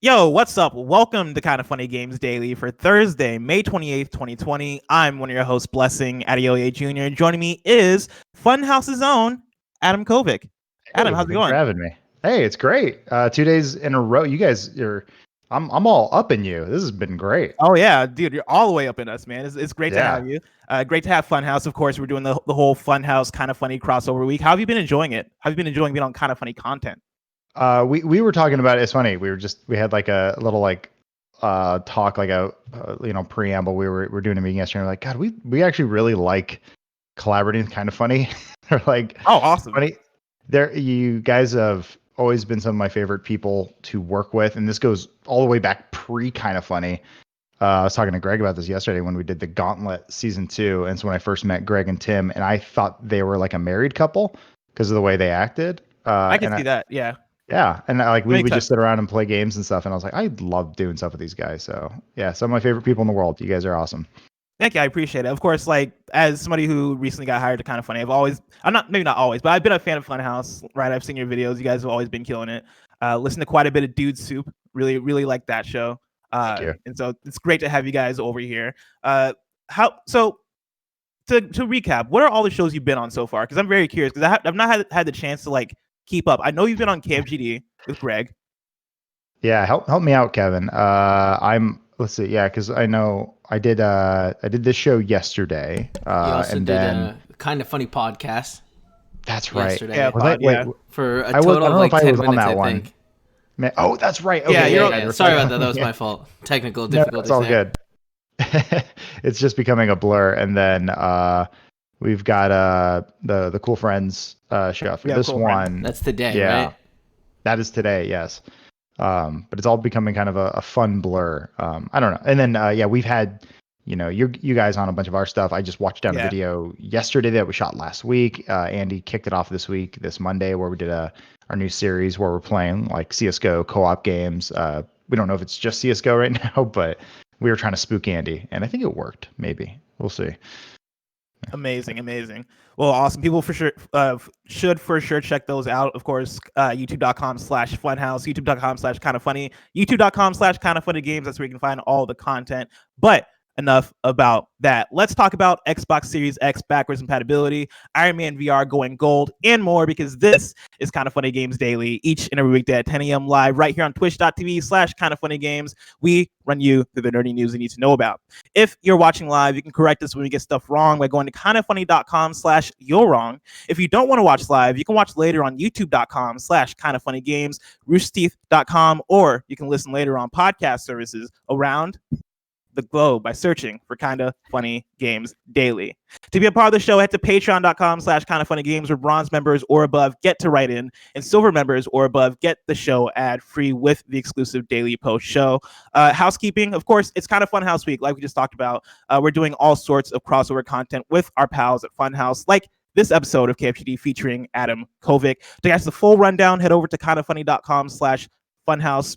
Yo, what's up? Welcome to Kinda Funny Games Daily for Thursday, May 28th, 2020. I'm one of your hosts, Blessing Adeoye Jr. Joining me is Funhaus's own Adam Kovic. Adam, how's it Thanks for going? having me. Hey, it's great. 2 days in a row. You guys are I'm all up in you. This has been great. Oh yeah, dude, you're all the way up in us, man. It's great to Yeah. have you. Great to have Funhaus. Of course, we're doing the whole Funhaus Kinda Funny crossover week. How have you been enjoying it? How have you been enjoying being on Kinda Funny content? We were talking about it. It's funny. We had like a little talk, like a preamble. We're doing a meeting yesterday. And we're like, God, we actually really like collaborating. It's kind of funny. They're like, Oh, awesome. funny. You guys have always been some of my favorite people to work with, and this goes all the way back pre Kind of Funny. I was talking to Greg about this yesterday when we did the Gauntlet season 2, and so when I first met Greg and Tim, and I thought they were like a married couple because of the way they acted. I can see that. Yeah. Yeah, and we Makes would sense. just sit around and play games and stuff, and I was like, I love doing stuff with these guys. So yeah, some of my favorite people in the world. You guys are awesome. Thank you. I appreciate it. Of course, like as somebody who recently got hired to Kind of Funny, maybe not always, but I've been a fan of Funhaus, right? I've seen your videos. You guys have always been killing it. Listen to quite a bit of Dude Soup. Really, really like that show. Thank you. And so it's great to have you guys over here. To recap, what are all the shows you've been on so far? Because I'm very curious because I've not had the chance to like keep up. I know you've been on KFGD with Greg. Yeah, help me out, Kevin. Let's see, yeah, because I know I did this show yesterday. You also and did then a Kind of Funny podcast. That's right. Yesterday. Yeah, Wait, for a I total don't of know like if I 10 was on minutes, that I one. think. Oh, that's right. Okay, Yeah. Sorry about that. That was my fault. Technical difficulties. It's all good. It's just becoming a blur. And then we've got the Cool Friends show for this Cool one. Friends. That's today, Yeah, right? that is today. Yes. But it's all becoming kind of a fun blur. I don't know. And then we've had you guys on a bunch of our stuff. I just watched down a video yesterday that we shot last week. Andy kicked it off this Monday, where we did our new series where we're playing like CS:GO co-op games. We don't know if it's just CS:GO right now, but we were trying to spook Andy, and I think it worked. Maybe we'll see. Amazing. Well, awesome. People for sure should for sure check those out. Of course, youtube.com/funhouse, youtube.com/kindoffunny, youtube.com/kindoffunnygames. That's where you can find all the content. But enough about that. Let's talk about Xbox Series X backwards compatibility, Iron Man VR going gold, and more, because this is Kinda Funny Games Daily, each and every weekday at 10 a.m. live right here on twitch.tv/kindoffunnygames. We run you through the nerdy news you need to know about. If you're watching live, you can correct us when we get stuff wrong by going to kindafunny.com/you're wrong. If you don't want to watch live, you can watch later on youtube.com/kindoffunnygames, roosterteeth.com, or you can listen later on podcast services around the globe by searching for Kinda Funny Games Daily. To be a part of the show, head to patreon.com/kindoffunnygames, where bronze members or above get to write in, and silver members or above get the show ad-free with the exclusive daily post show. Housekeeping, of course, it's Kinda Funhaus week, like we just talked about. We're doing all sorts of crossover content with our pals at Funhaus, like this episode of KFGD featuring Adam Kovic. To get the full rundown, head over to kindafunny.com/funhouse.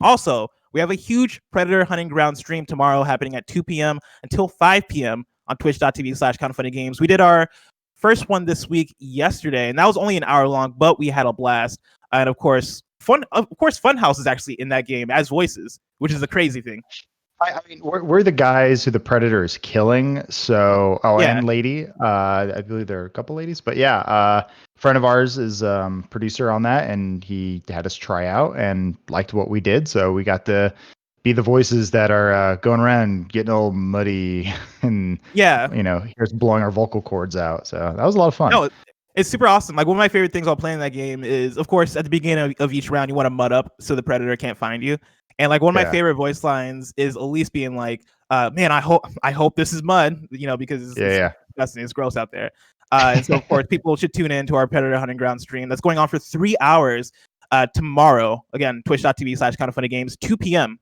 Also, we have a huge Predator Hunting Ground stream tomorrow happening at 2 p.m. until 5 p.m. on twitch.tv/kindoffunnygames. We did our first one this week yesterday, and that was only an hour long, but we had a blast. And of course, Funhaus is actually in that game as voices, which is a crazy thing. I mean, we're the guys who the Predator is killing. So, and lady, I believe there are a couple ladies, but yeah, friend of ours is producer on that, and he had us try out and liked what we did. So we got to be the voices that are going around getting all muddy and here's blowing our vocal cords out. So that was a lot of fun. No, it's super awesome. Like, one of my favorite things while playing that game is, of course, at the beginning of each round, you want to mud up so the Predator can't find you. And like, one of my favorite voice lines is Elise being like, man, I hope this is mud, because it's disgusting. It's gross out there. And so, of course, people should tune in to our Predator Hunting Ground stream that's going on for 3 hours tomorrow. Again, twitch.tv/kindoffunnygames, 2 p.m.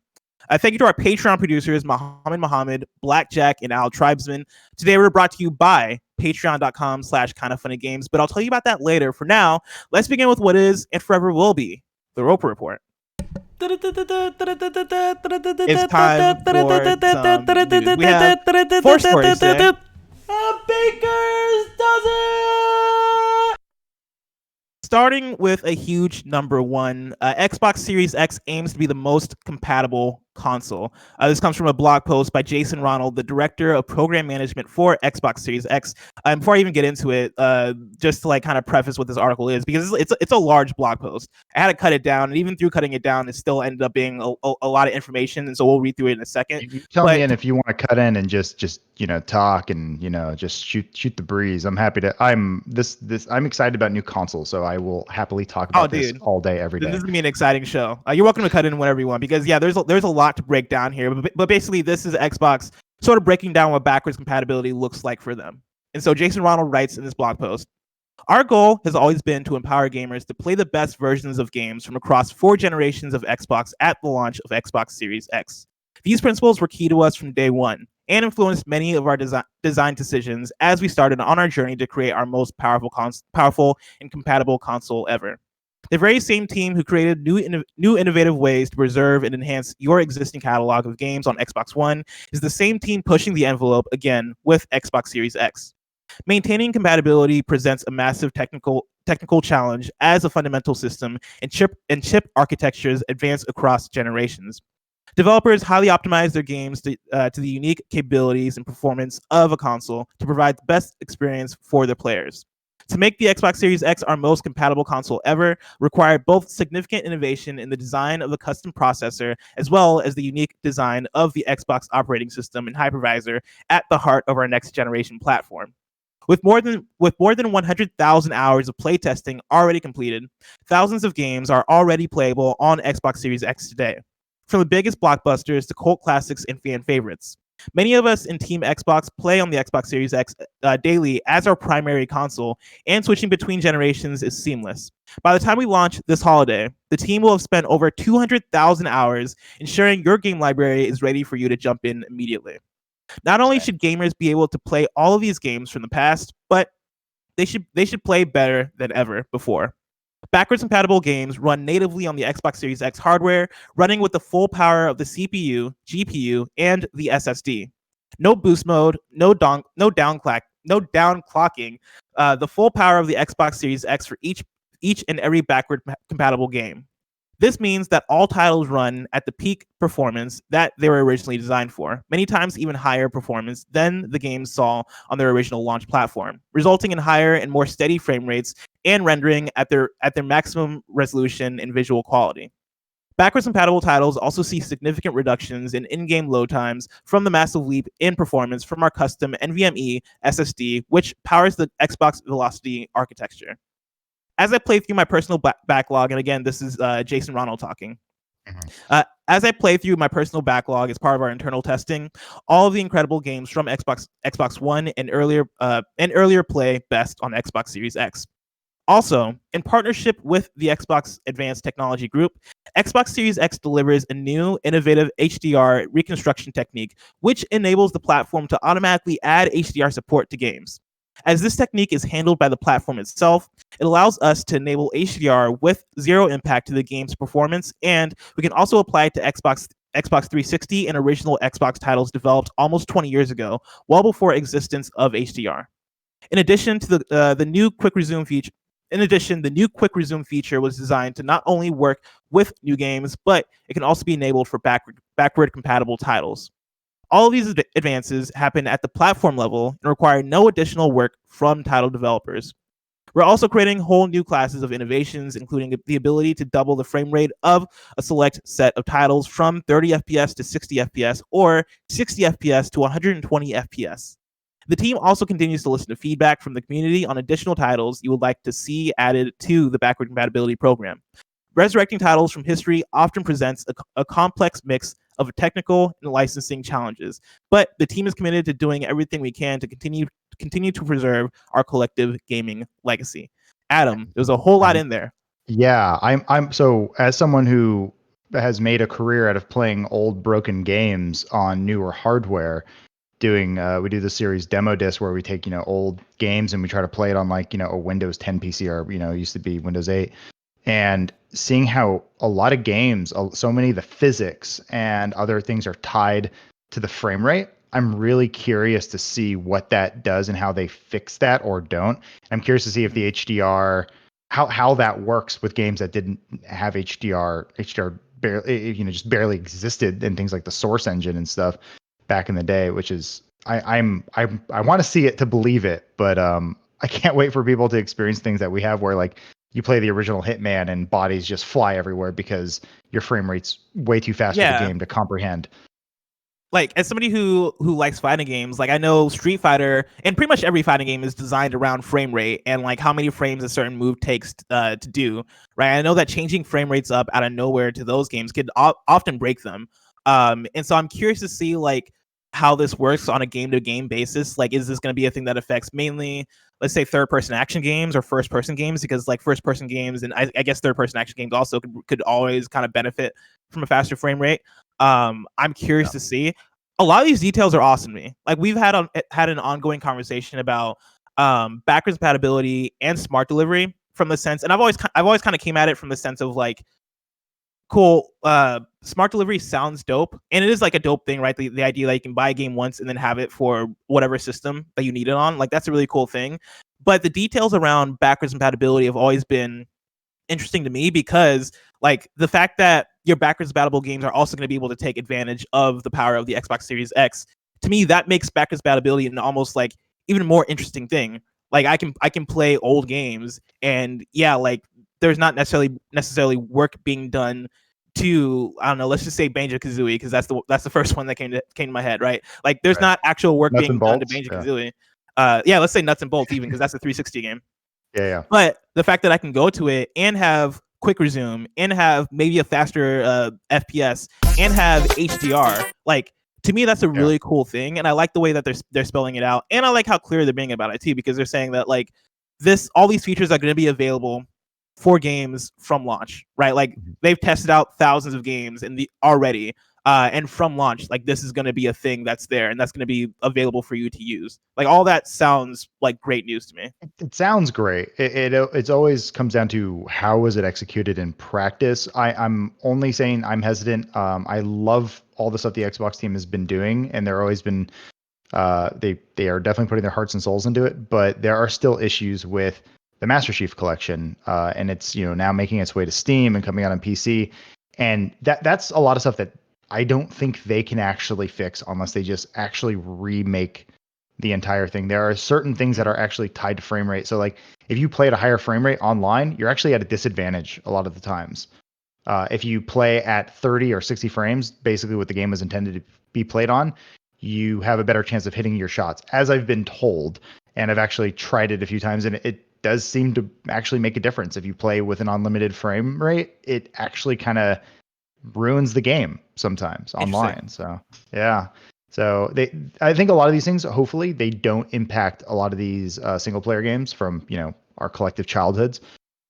Thank you to our Patreon producers, Muhammad, Blackjack, and Al Tribesman. Today, we're brought to you by patreon.com/kindoffunnygames, but I'll tell you about that later. For now, let's begin with what is and forever will be the Roper Report. It's time for some news. We have 4 stories today. A baker's dozen! Starting with a huge number one, Xbox Series X aims to be the most compatible console. This comes from a blog post by Jason Ronald, the director of program management for Xbox Series X. Before I even get into it, just to like kind of preface what this article is, because it's a large blog post. I had to cut it down, and even through cutting it down, it still ended up being a lot of information, and so we'll read through it in a second. You tell me, and if you want to cut in and just talk and just shoot the breeze, I'm happy to. I'm excited about new consoles, so I will happily talk about this all day, every day. This is gonna be an exciting show. You're welcome to cut in whenever you want, because there's a lot to break down here. But basically, this is Xbox sort of breaking down what backwards compatibility looks like for them. And so Jason Ronald writes in this blog post: our goal has always been to empower gamers to play the best versions of games from across 4 generations of Xbox at the launch of Xbox Series X. These principles were key to us from day one and influenced many of our design decisions as we started on our journey to create our most powerful and compatible console ever. The very same team who created new innovative ways to preserve and enhance your existing catalog of games on Xbox One is the same team pushing the envelope again with Xbox Series X. Maintaining compatibility presents a massive technical challenge as a fundamental system and chip architectures advance across generations. Developers highly optimize their games to the unique capabilities and performance of a console to provide the best experience for their players. To make the Xbox Series X our most compatible console ever required both significant innovation in the design of the custom processor as well as the unique design of the Xbox operating system and hypervisor at the heart of our next generation platform. With more than 100,000 hours of playtesting already completed, thousands of games are already playable on Xbox Series X today. From the biggest blockbusters to cult classics and fan favorites. Many of us in Team Xbox play on the Xbox Series X daily as our primary console, and switching between generations is seamless. By the time we launch this holiday, the team will have spent over 200,000 hours ensuring your game library is ready for you to jump in immediately. Not only should gamers be able to play all of these games from the past, but they should play better than ever before. Backwards compatible games run natively on the Xbox Series X hardware, running with the full power of the CPU, GPU, and the SSD. No boost mode, no downclocking. The full power of the Xbox Series X for each and every backward compatible game. This means that all titles run at the peak performance that they were originally designed for, many times even higher performance than the games saw on their original launch platform, resulting in higher and more steady frame rates and rendering at their maximum resolution and visual quality. Backwards compatible titles also see significant reductions in in-game load times from the massive leap in performance from our custom NVMe SSD, which powers the Xbox Velocity architecture. As I play through my personal backlog, and again, this is Jason Ronald talking. As I play through my personal backlog as part of our internal testing, all of the incredible games from Xbox One and earlier play best on Xbox Series X. Also, in partnership with the Xbox Advanced Technology Group, Xbox Series X delivers a new, innovative HDR reconstruction technique, which enables the platform to automatically add HDR support to games. As this technique is handled by the platform itself, it allows us to enable HDR with zero impact to the game's performance, and we can also apply it to Xbox 360 and original Xbox titles developed almost 20 years ago, well before existence of HDR. In addition to the new Quick Resume feature, was designed to not only work with new games, but it can also be enabled for backward compatible titles. All of these advances happen at the platform level and require no additional work from title developers. We're also creating whole new classes of innovations, including the ability to double the frame rate of a select set of titles from 30 FPS to 60 FPS or 60 FPS to 120 FPS. The team also continues to listen to feedback from the community on additional titles you would like to see added to the backward compatibility program. Resurrecting titles from history often presents a complex mix of technical and licensing challenges, but the team is committed to doing everything we can to continue to preserve our collective gaming legacy. Adam, there's a whole lot in there. Yeah, I'm so, as someone who has made a career out of playing old broken games on newer hardware, we do the series demo disc where we take old games and we try to play it on a Windows 10 PC or it used to be Windows 8. And seeing how a lot of games, so many of the physics and other things are tied to the frame rate, I'm really curious to see what that does and how they fix that or don't. I'm curious to see if the HDR how that works with games that didn't have HDR barely, just barely existed in things like the Source engine and stuff back in the day, which is I want to see it to believe it, but I can't wait for people to experience things that we have where like you play the original Hitman and bodies just fly everywhere because your frame rate's way too fast for the game to comprehend. Like, as somebody who likes fighting games, like I know Street Fighter and pretty much every fighting game is designed around frame rate and like how many frames a certain move takes to do, right? I know that changing frame rates up out of nowhere to those games could often break them. And so I'm curious to see like how this works on a game-to-game basis. Like, is this going to be a thing that affects mainly, let's say, third-person action games or first-person games? Because like first-person games and I guess third-person action games also could always kind of benefit from a faster frame rate. I'm curious to see. A lot of these details are awesome to me. Like, we've had an ongoing conversation about backwards compatibility and smart delivery from the sense, and I've always kind of came at it from the sense of like, cool, smart delivery sounds dope, and it is like a dope thing, right? The idea that you can buy a game once and then have it for whatever system that you need it on, like that's a really cool thing. But the details around backwards compatibility have always been interesting to me because like the fact that your backwards compatible games are also going to be able to take advantage of the power of the Xbox Series X, to me that makes backwards compatibility an almost like even more interesting thing. Like I can play old games and like there's not necessarily work being done to, I don't know, let's just say Banjo-Kazooie, because that's the first one that came to my head, right? Like there's not actual work being done to Banjo-Kazooie. Let's say nuts and bolts even, because that's a 360 game. Yeah. But the fact that I can go to it and have quick resume and have maybe a faster FPS and have HDR, like to me that's a really cool thing, and I like the way that they're spelling it out, and I like how clear they're being about it too, because they're saying that like all these features are going to be available for games from launch, right? Like they've tested out thousands of games already. And from launch, like this is going to be a thing that's there and that's going to be available for you to use. Like all that sounds like great news to me. It sounds great. It's always comes down to how is it executed in practice. I'm only saying I'm hesitant. I love all the stuff the Xbox team has been doing, and they're always been they are definitely putting their hearts and souls into it. But there are still issues with the Master Chief Collection, and it's now making its way to Steam and coming out on PC, and that's a lot of stuff that I don't think they can actually fix unless they just actually remake the entire thing. There are certain things that are actually tied to frame rate. So like if you play at a higher frame rate online, you're actually at a disadvantage a lot of the times. If you play at 30 or 60 frames, basically what the game was intended to be played on, you have a better chance of hitting your shots, as I've been told. And I've actually tried it a few times, and it does seem to actually make a difference. If you play with an unlimited frame rate, it actually kind of ruins the game sometimes online. So I think a lot of these things, hopefully they don't impact a lot of these single player games from our collective childhoods,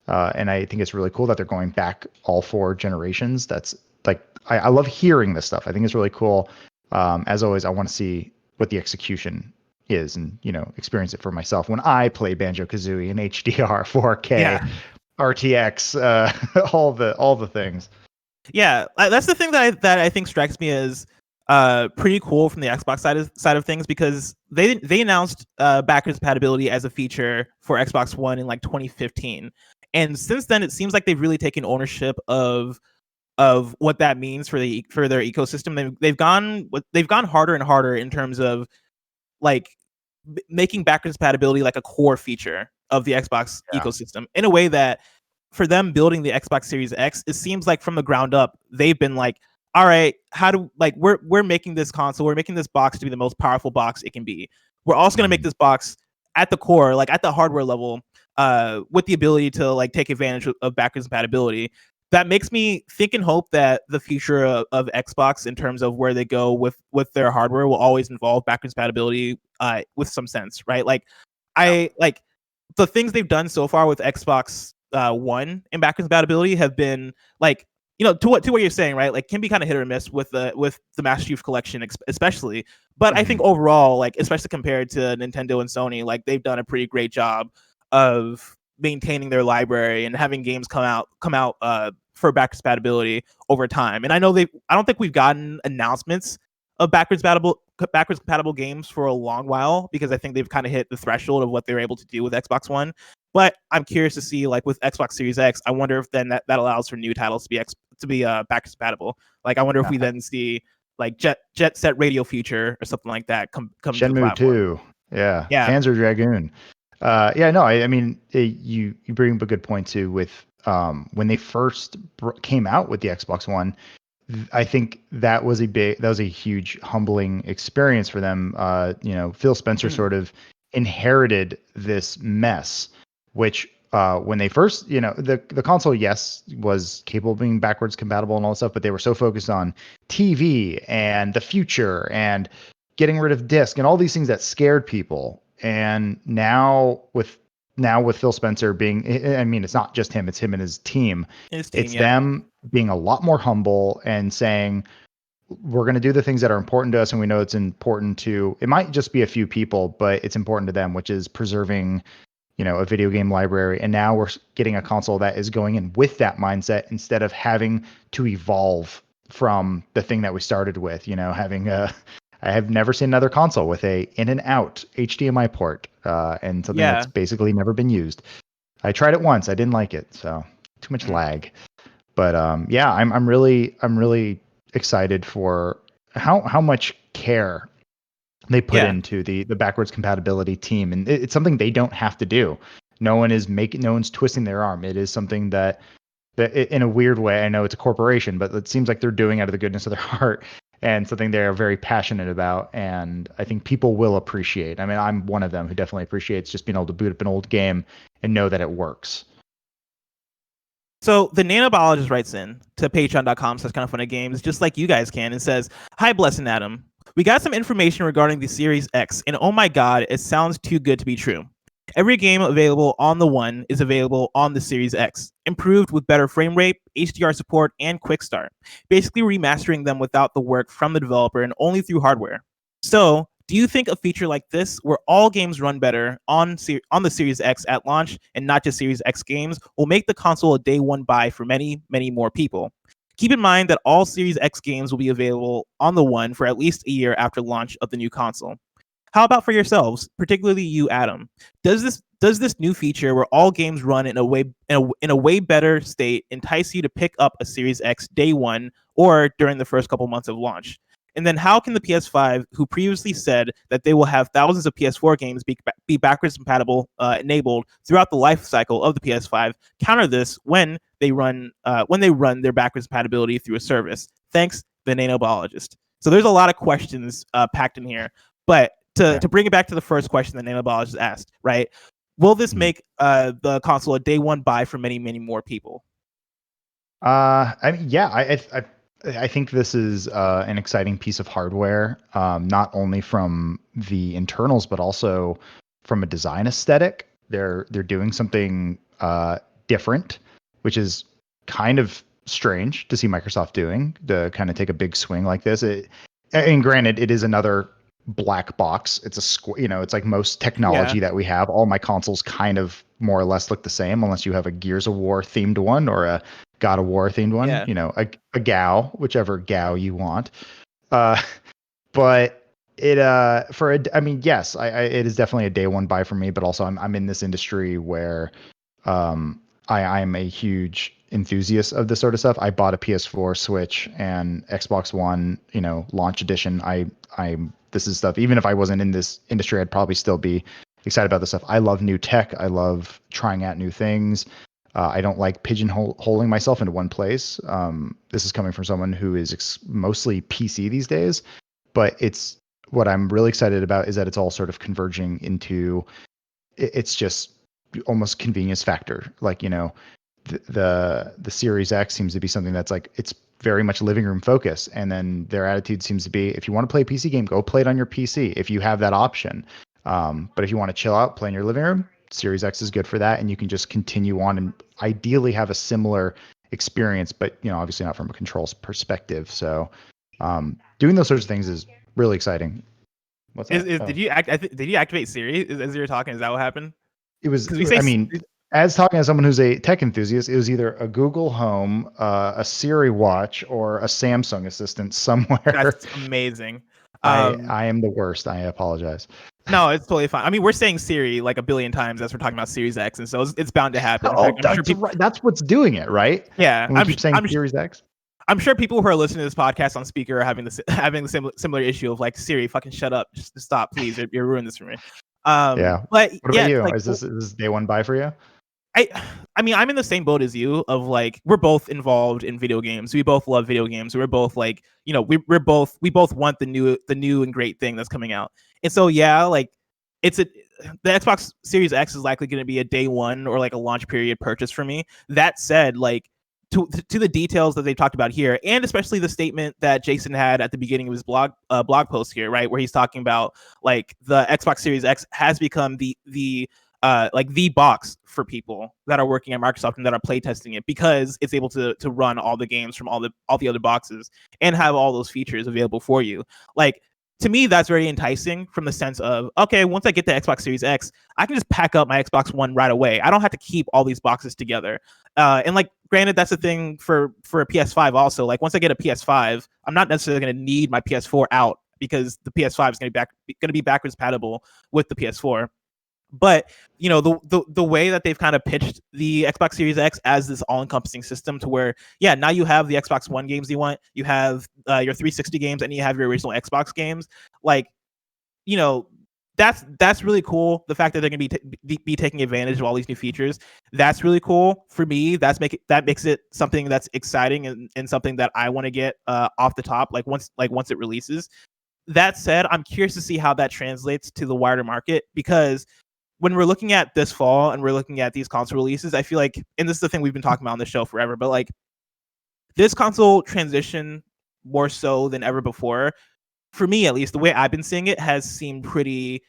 and I think it's really cool that they're going back all 4 generations. That's like I love hearing this stuff. I think it's really cool. As always, I want to see what the execution is and experience it for myself when I play Banjo-Kazooie in HDR, 4K, RTX, all the things. Yeah, that's the thing that I think strikes me as pretty cool from the Xbox side of things, because they announced backwards compatibility as a feature for Xbox One in like 2015, and since then it seems like they've really taken ownership of what that means for their ecosystem. They've gone harder and harder in terms of like making backwards compatibility like a core feature of the Xbox ecosystem in a way that, for them building the Xbox Series X, it seems like from the ground up they've been like, all right, we're making this console, we're making this box to be the most powerful box it can be. We're also going to make this box at the core, like at the hardware level, with the ability to like take advantage of backwards compatibility. That makes me think and hope that the future of Xbox in terms of where they go with their hardware will always involve backwards compatibility with some sense, right? Like I like the things they've done so far with Xbox One and backwards compatibility have been like, to what you're saying, right? Like can be kind of hit or miss with the Master Chief Collection especially. But I think overall, like especially compared to Nintendo and Sony, like they've done a pretty great job of maintaining their library and having games come out for backwards compatibility over time. And I know I don't think we've gotten announcements of backwards backwards compatible games for a long while because I think they've kind of hit the threshold of what they're able to do with Xbox One. But I'm curious to see, like with Xbox Series X, I wonder if then that allows for new titles to be backwards compatible. Like I wonder if we then see like Jet Set Radio Future or something like that come to the Shenmue platform. 2. Yeah. Panzer Dragoon. I mean, you bring up a good point too with when they first came out with the Xbox One. I think that was a huge humbling experience for them. Phil Spencer sort of inherited this mess, which when they first, the console, yes, was capable of being backwards compatible and all that stuff, but they were so focused on TV and the future and getting rid of disc and all these things that scared people. And now with Phil Spencer being, I mean, it's not just him, it's him and his team. It's them being a lot more humble and saying, we're going to do the things that are important to us. And we know it's important to, it might just be a few people, but it's important to them, which is preserving, a video game library. And now we're getting a console that is going in with that mindset instead of having to evolve from the thing that we started with, having I have never seen another console with a in and out HDMI port, and something that's basically never been used. I tried it once. I didn't like it. So too much lag. But I'm really excited for how much care they put into the backwards compatibility team, and it's something they don't have to do. No one's twisting their arm. It is something that in a weird way, I know it's a corporation, but it seems like they're doing out of the goodness of their heart and something they're very passionate about. And I think people will appreciate. I mean, I'm one of them who definitely appreciates just being able to boot up an old game and know that it works. So the Nano Biologist writes in to patreon.com/kindafunnygames, just like you guys can, and says, "Hi, Bless and Adam. We got some information regarding the Series X, and oh my god, it sounds too good to be true. Every game available on the One is available on the Series X, improved with better frame rate, HDR support, and quick start, basically remastering them without the work from the developer and only through hardware. So, do you think a feature like this, where all games run better on the Series X at launch and not just Series X games, will make the console a day one buy for many, many more people? Keep in mind that all Series X games will be available on the One for at least a year after launch of the new console. How about for yourselves, particularly you, Adam? Does this new feature, where all games run in a way better state, entice you to pick up a Series X day one or during the first couple months of launch? And then how can the PS5, who previously said that they will have thousands of PS4 games be backwards compatible enabled throughout the life cycle of the PS5, counter this when they run their backwards compatibility through a service? Thanks, the Nano Biologist. So there's a lot of questions packed in here, but to bring it back to the first question that Nano Biologist asked, right? Will this make the console a day one buy for many, many more people? I think this is an exciting piece of hardware, not only from the internals but also from a design aesthetic. They're doing something different, which is kind of strange to see Microsoft doing, to kind of take a big swing like this. And granted, it is another black box. It's a square, it's like most technology that we have. All my consoles kind of more or less look the same, unless you have a Gears of War themed one or a God of War themed one, a GAO, whichever GAO you want. But it yes, it is definitely a day one buy for me, but also I'm in this industry where I'm a huge enthusiast of this sort of stuff. I bought a PS4, Switch, and Xbox One, launch edition. This is stuff, even if I wasn't in this industry, I'd probably still be excited about this stuff. I love new tech. I love trying out new things. I don't like pigeonholing myself into one place. This is coming from someone who is mostly PC these days, but it's what I'm really excited about is that it's all sort of converging into, it's just almost convenience factor. Like, the Series X seems to be something that's like, it's very much living room focus. And then their attitude seems to be, if you want to play a PC game, go play it on your PC if you have that option. But if you want to chill out, play in your living room, Series X is good for that. And you can just continue on and ideally have a similar experience, but obviously not from a controls perspective. So doing those sorts of things is really exciting. What's that? Did you activate Siri as you were talking? Is that what happened? It was, as talking as someone who's a tech enthusiast, it was either a Google Home, a Siri Watch, or a Samsung Assistant somewhere. That's amazing. I am the worst. I apologize. No, it's totally fine. I mean, we're saying Siri like a billion times as we're talking about Series X, and so it's bound to happen. In fact, I'm sure people. Right. That's what's doing it, right? Yeah, When we keep saying Series X. I'm sure people who are listening to this podcast on speaker are having the similar issue of like, Siri, fucking shut up, just stop, please. You're ruining this for me. Yeah. But what about you? Like, is this day one buy for you? I mean, I'm in the same boat as you of like, we're both involved in video games. We both love video games. We're both like, we both want the new and great thing that's coming out. And so, yeah, like the Xbox Series X is likely going to be a day one or like a launch period purchase for me. That said, like to the details that they talked about here, and especially the statement that Jason had at the beginning of his blog post here, right, where he's talking about like the Xbox Series X has become the box for people that are working at Microsoft and that are playtesting it, because it's able to run all the games from all the other boxes and have all those features available for you. Like, to me, that's very enticing from the sense of, okay, once I get the Xbox Series X, I can just pack up my Xbox One right away. I don't have to keep all these boxes together. And like, granted, that's the thing for a PS5 also. Like, once I get a PS5, I'm not necessarily going to need my PS4 out, because the PS5 is going to be backwards compatible with the PS4. But the way that they've kind of pitched the Xbox Series X as this all-encompassing system, to where, yeah, now you have the Xbox One games you want, you have your 360 games, and you have your original Xbox games. Like, that's really cool. The fact that they're going to be taking advantage of all these new features, that's really cool for me. That makes it something that's exciting and something that I want to get off the top. Like once it releases. That said, I'm curious to see how that translates to the wider market, because when we're looking at this fall and we're looking at these console releases, I feel like, and this is the thing we've been talking about on the show forever, but like, this console transition, more so than ever before, for me at least, the way I've been seeing it, has seemed pretty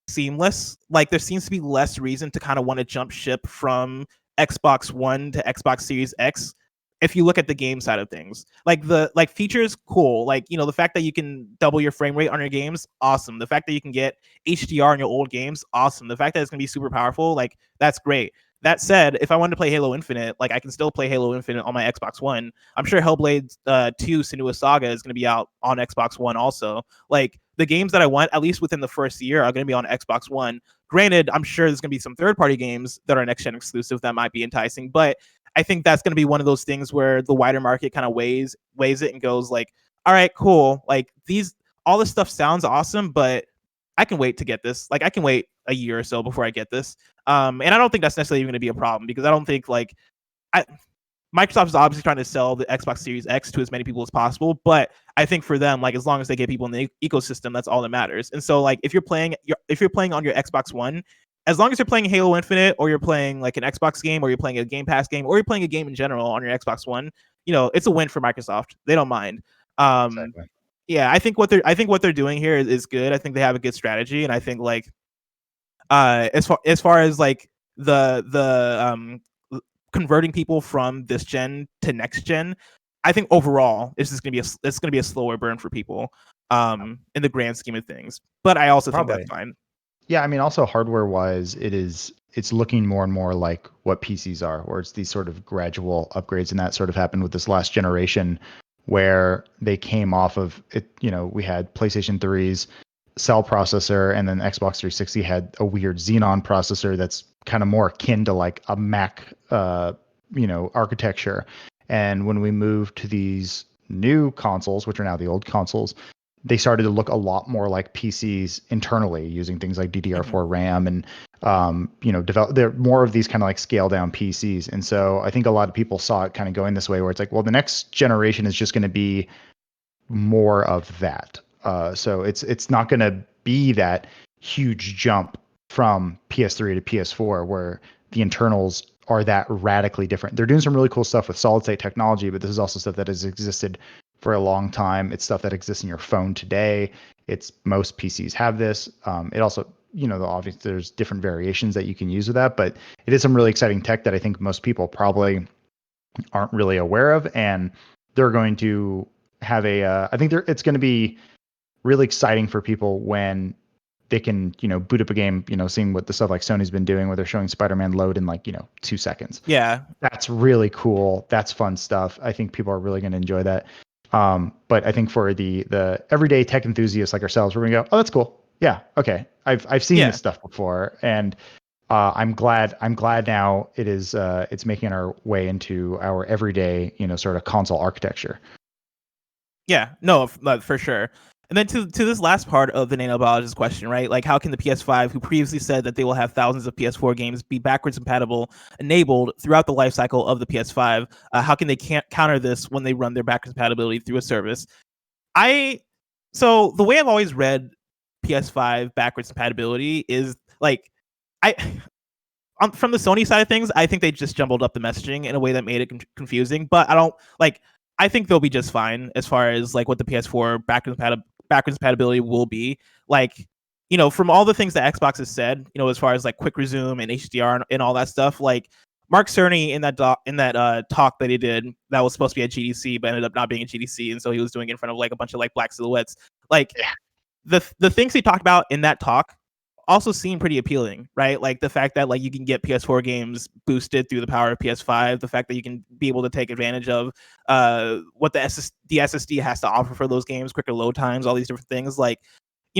seamless. Like, there seems to be less reason to kind of want to jump ship from Xbox One to Xbox Series X. If you look at the game side of things, like the features, cool. Like, the fact that you can double your frame rate on your games, awesome. The fact that you can get HDR on your old games, awesome. The fact that it's gonna be super powerful, like, that's great. That said, if I wanted to play Halo Infinite, like, I can still play Halo Infinite on my Xbox One. I'm sure Hellblade 2 Senua's Saga is gonna be out on Xbox One also. Like, the games that I want, at least within the first year, are gonna be on Xbox One. Granted, I'm sure there's gonna be some third-party games that are next-gen exclusive that might be enticing, but I think that's going to be one of those things where the wider market kind of weighs it and goes like, all right, cool. Like, all this stuff sounds awesome, but I can wait to get this. Like, I can wait a year or so before I get this. And I don't think that's necessarily even going to be a problem, because I don't think Microsoft is obviously trying to sell the Xbox Series X to as many people as possible. But I think for them, like, as long as they get people in the ecosystem, that's all that matters. And so, like, if you're playing on your Xbox One, as long as you're playing Halo Infinite, or you're playing like an Xbox game, or you're playing a Game Pass game, or you're playing a game in general on your Xbox One, it's a win for Microsoft. They don't mind. Exactly. Yeah, I think what they're doing here is good. I think they have a good strategy, and I think like as far as like the converting people from this gen to next gen, I think overall it's gonna be a slower burn for people in the grand scheme of things. But I also think that's fine. Yeah, I mean, also hardware-wise, it's looking more and more like what PCs are, where it's these sort of gradual upgrades, and that sort of happened with this last generation, where they came off of it. We had PlayStation 3's cell processor, and then Xbox 360 had a weird Xenon processor that's kind of more akin to like a Mac, architecture. And when we moved to these new consoles, which are now the old consoles, they started to look a lot more like PCs internally, using things like DDR4 RAM and, they're more of these kind of like scale down PCs. And so I think a lot of people saw it kind of going this way, where it's like, well, the next generation is just going to be more of that. So it's not going to be that huge jump from PS3 to PS4, where the internals are that radically different. They're doing some really cool stuff with solid state technology, but this is also stuff that has existed for a long time. It's stuff that exists in your phone today. Most PCs have this. It also, obviously there's different variations that you can use with that, but it is some really exciting tech that I think most people probably aren't really aware of, and they're going to have I think it's going to be really exciting for people when they can, boot up a game, seeing what the stuff like Sony's been doing, where they're showing Spider-Man load in like, 2 seconds. Yeah. That's really cool. That's fun stuff. I think people are really going to enjoy that. But I think for the everyday tech enthusiasts like ourselves, we're gonna go, oh, that's cool. Yeah, okay. I've seen this stuff before, and I'm glad now it's making our way into our everyday, sort of console architecture. Yeah, no, for sure. And then to this last part of the Nano Biologist question, right? Like, how can the PS5, who previously said that they will have thousands of PS4 games, be backwards compatible enabled throughout the life cycle of the PS5? How can they counter this when they run their backwards compatibility through a service? So the way I've always read PS5 backwards compatibility is like, from the Sony side of things, I think they just jumbled up the messaging in a way that made it confusing. But I think they'll be just fine as far as like what the PS4 backwards compatibility will be. Like, from all the things that Xbox has said, as far as like quick resume and HDR and all that stuff, like Mark Cerny in that talk that he did that was supposed to be at GDC but ended up not being at GDC, and so he was doing it in front of like a bunch of like black silhouettes. Like, the things he talked about in that talk also seem pretty appealing, right? Like the fact that like you can get PS4 games boosted through the power of PS5, the fact that you can be able to take advantage of what the SSD has to offer for those games, quicker load times, all these different things. Like,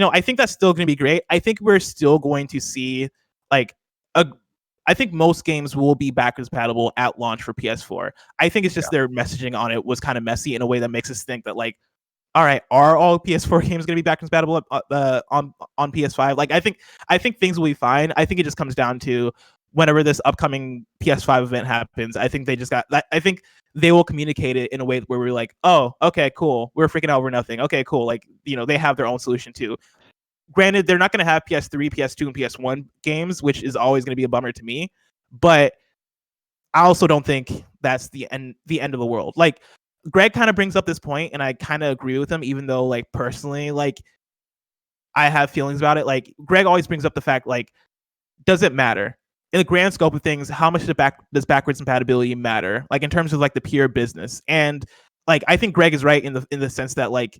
I think that's still going to be great. I think we're still going to see like I think most games will be backwards compatible at launch for PS4. I think it's just their messaging on it was kind of messy in a way that makes us think that like, all right, are all PS4 games going to be backwards compatible on PS5? Like, I think things will be fine. I think it just comes down to whenever this upcoming PS5 event happens. I think I think they will communicate it in a way where we're like, oh, okay, cool. We're freaking out over nothing. Okay, cool. Like, they have their own solution too. Granted, they're not going to have PS3, PS2, and PS1 games, which is always going to be a bummer to me. But I also don't think that's the end of the world. Like, Greg kind of brings up this point, and I kind of agree with him, even though, like, personally, like, I have feelings about it. Like, Greg always brings up the fact, like, does it matter? In the grand scope of things, how much does backwards compatibility matter? Like, in terms of, like, the pure business. And, like, I think Greg is right in the sense that, like,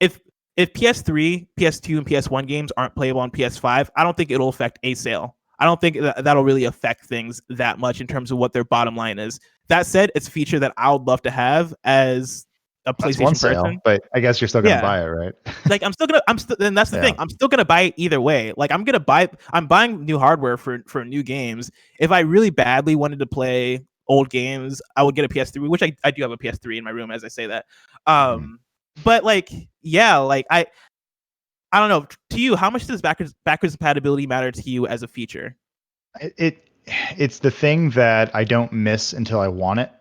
if PS3, PS2, and PS1 games aren't playable on PS5, I don't think it'll affect a sale. I don't think that'll really affect things that much in terms of what their bottom line is. That said, it's a feature that I would love to have as a PlayStation person. But I guess you're still gonna buy it, right? Like, and that's the thing. I'm still gonna buy it either way. Like, I'm buying new hardware for new games. If I really badly wanted to play old games, I would get a PS3, which I do have a PS3 in my room as I say that. But like, yeah, like I don't know. To you, how much does backwards compatibility matter to you as a feature? It's the thing that I don't miss until I want it.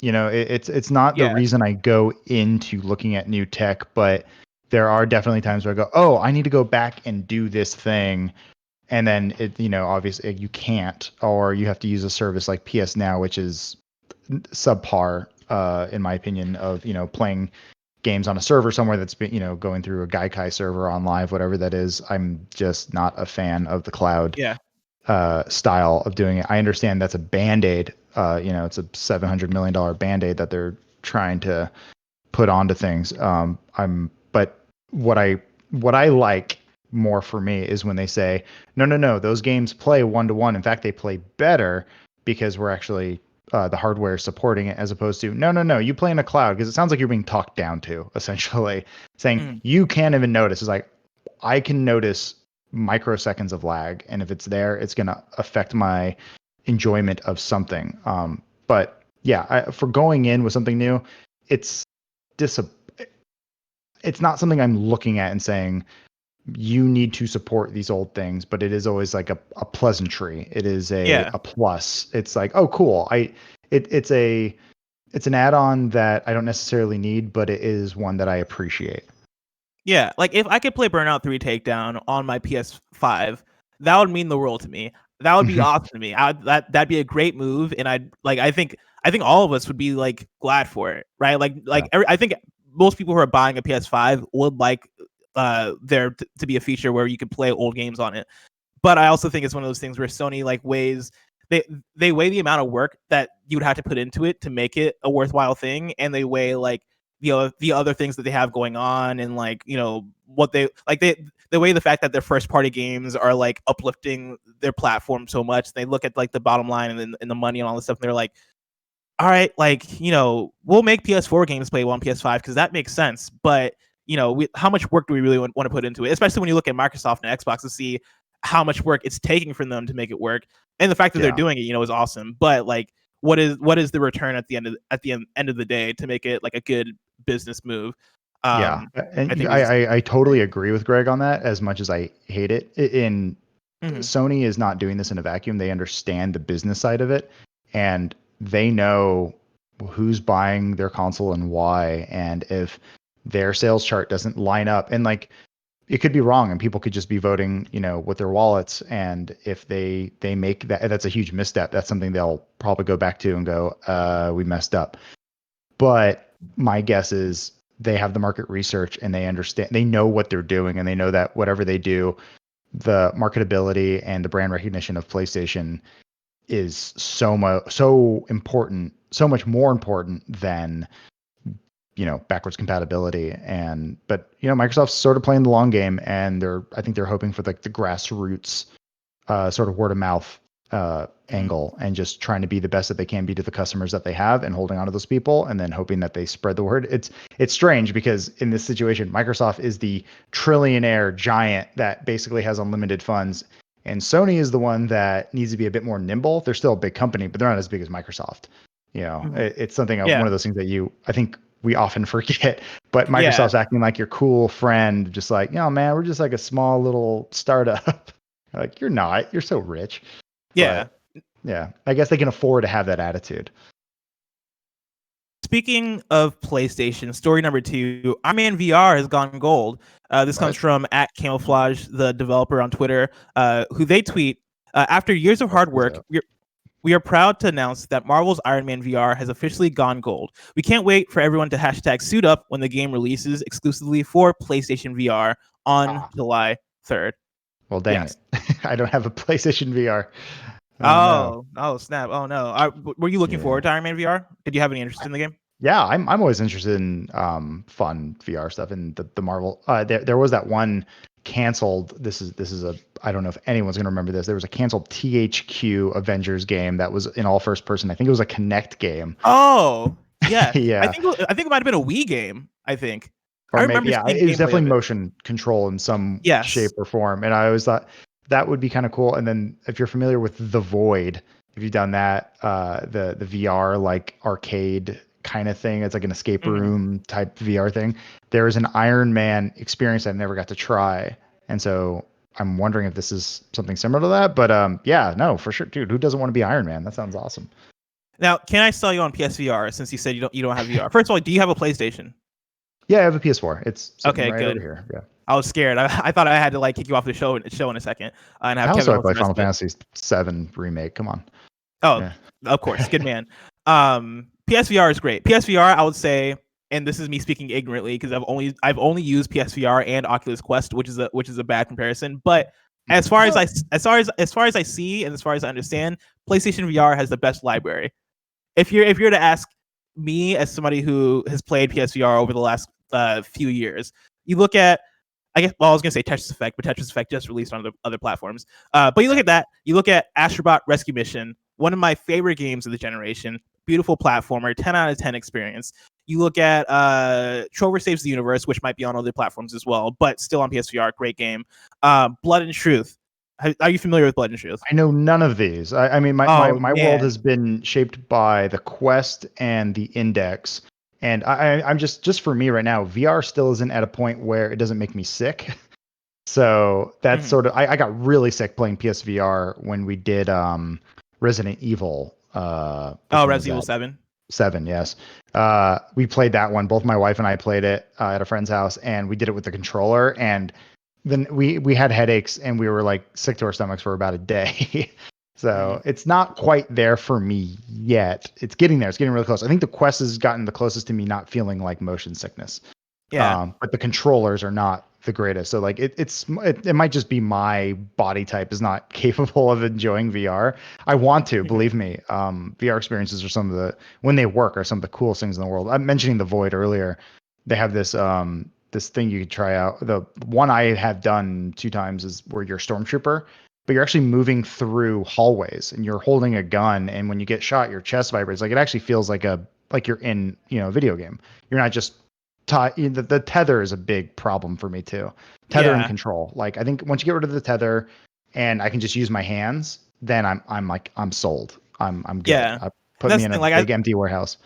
It's not the reason I go into looking at new tech, but there are definitely times where I go, oh, I need to go back and do this thing. And then obviously you can't, or you have to use a service like PS Now, which is subpar, in my opinion, of, playing games on a server somewhere that's been, going through a Gaikai server on live, whatever that is. I'm just not a fan of the cloud style of doing it. I understand that's a Band-Aid. It's a $700 million Band-Aid that they're trying to put onto things. But what I like more for me is when they say, no, those games play 1-to-1. In fact, they play better because we're actually the hardware supporting it, as opposed to no, you play in a cloud, because it sounds like you're being talked down to, essentially saying you can't even notice. It's like, I can notice microseconds of lag, and if it's there, it's going to affect my enjoyment of something. But yeah, for going in with something new, it's not something I'm looking at and saying you need to support these old things, but it is always like a pleasantry. It is a plus. It's like, oh, cool. It's an add-on that I don't necessarily need, but it is one that I appreciate. Yeah, like if I could play Burnout 3 Takedown on my PS5, that would mean the world to me. That would be awesome to me. That'd be a great move, and I think all of us would be like glad for it, right? I think most people who are buying a PS5 would like there to be a feature where you could play old games on it. But I also think it's one of those things where Sony like weighs they weigh the amount of work that you would have to put into it to make it a worthwhile thing, and they weigh like the other things that they have going on, and like, what they like, they weigh the fact that their first party games are like uplifting their platform so much. They look at like the bottom line and the money and all this stuff, and they're like, all right, like, we'll make PS4 games play well on PS5 because that makes sense. But, how much work do we really want to put into it? Especially when you look at Microsoft and Xbox to see how much work it's taking for them to make it work. And the fact that they're doing it, is awesome. But like, what is the return at the end of the day to make it like a good business move? And I totally agree with Greg on that. As much as I hate it, Sony is not doing this in a vacuum. They understand the business side of it, and they know who's buying their console and why. And if their sales chart doesn't line up, and like, it could be wrong, and people could just be voting, with their wallets. And if they make that's a huge misstep. That's something they'll probably go back to and go, we messed up. But my guess is they have the market research and they understand, they know what they're doing, and they know that whatever they do, the marketability and the brand recognition of PlayStation is so important, so much more important than backwards compatibility. But Microsoft's sort of playing the long game, and I think they're hoping for like the grassroots sort of word of mouth angle, and just trying to be the best that they can be to the customers that they have, and holding on to those people, and then hoping that they spread the word. It's strange because in this situation, Microsoft is the trillionaire giant that basically has unlimited funds, and Sony is the one that needs to be a bit more nimble. They're still a big company, but they're not as big as Microsoft. It's something one of those things that I think we often forget. But Microsoft's acting like your cool friend, just like, man, we're just like a small little startup. Like, you're not. You're so rich. Yeah. But, yeah. I guess they can afford to have that attitude. Speaking of PlayStation, story number 2, Iron Man VR has gone gold. This comes from @Camouflage, the developer on Twitter, who they tweet, after years of hard work, we are proud to announce that Marvel's Iron Man VR has officially gone gold. We can't wait for everyone to #suit up when the game releases exclusively for PlayStation VR on July 3rd. Well, dang it. I don't have a PlayStation VR. Oh, snap. Oh, no. Were you looking forward to Iron Man VR? Did you have any interest in the game? Yeah, I'm always interested in fun VR stuff. And the Marvel, there was that one canceled. This is I don't know if anyone's gonna remember this. There was a canceled THQ Avengers game that was in all first person. I think it was a Kinect game. Oh, yeah. Yeah. I think it might have been a Wii game. I think. Or I remember. It was definitely motion control in some shape or form. And I always thought that would be kind of cool. And then if you're familiar with The Void, if you've done that, the VR like arcade kind of thing, it's like an escape room type VR thing. There is an Iron Man experience I never got to try, and so I'm wondering if this is something similar to that. But yeah, no, for sure, dude. Who doesn't want to be Iron Man? That sounds awesome. Now, can I sell you on PSVR since you said you don't have VR? First of all, do you have a PlayStation? Yeah, I have a PS4. It's okay, right good. Over here. Yeah. I was scared. I thought I had to like kick you off the show in a second. And have I also Kevin play Final Fantasy VII remake. Come on. Oh, yeah. Of course, good man. PSVR is great. PSVR, I would say, and this is me speaking ignorantly because I've only used PSVR and Oculus Quest, which is a bad comparison. But as far as I see and as far as I understand, PlayStation VR has the best library. If you're to ask me as somebody who has played PSVR over the last few years, you look at, I was gonna say Tetris Effect, but Tetris Effect just released on other platforms. But you look at that, you look at Astrobot Rescue Mission, one of my favorite games of the generation, beautiful platformer, 10 out of 10 experience. You look at Trover Saves the Universe, which might be on other platforms as well, but still on PSVR, great game. Blood and Truth. Are you familiar with Blood and Truth? I know none of these. I mean, my world has been shaped by the Quest and the Index. And I'm just for me right now, VR still isn't at a point where it doesn't make me sick. So that's sort of, I got really sick playing PSVR when we did Resident Evil. Resident Evil 7. 7, yes. We played that one. Both my wife and I played it at a friend's house, and we did it with the controller. And then we had headaches, and we were like sick to our stomachs for about a day. So it's not quite there for me yet. It's getting there. It's getting really close. I think the Quest has gotten the closest to me not feeling like motion sickness. Yeah. But the controllers are not the greatest. So like it might just be my body type is not capable of enjoying VR. I want to, believe me. VR experiences are some of the, when they work, are some of the coolest things in the world. I'm mentioning The Void earlier. They have this this thing you could try out. The one I have done 2 times is where you're a stormtrooper but you're actually moving through hallways and you're holding a gun, and when you get shot, your chest vibrates. Like, it actually feels like you're in, a video game. You're not just the tether is a big problem for me too. Tether and control. Like, I think once you get rid of the tether and I can just use my hands, then I'm sold. I'm good. Yeah. Put me in a big empty warehouse.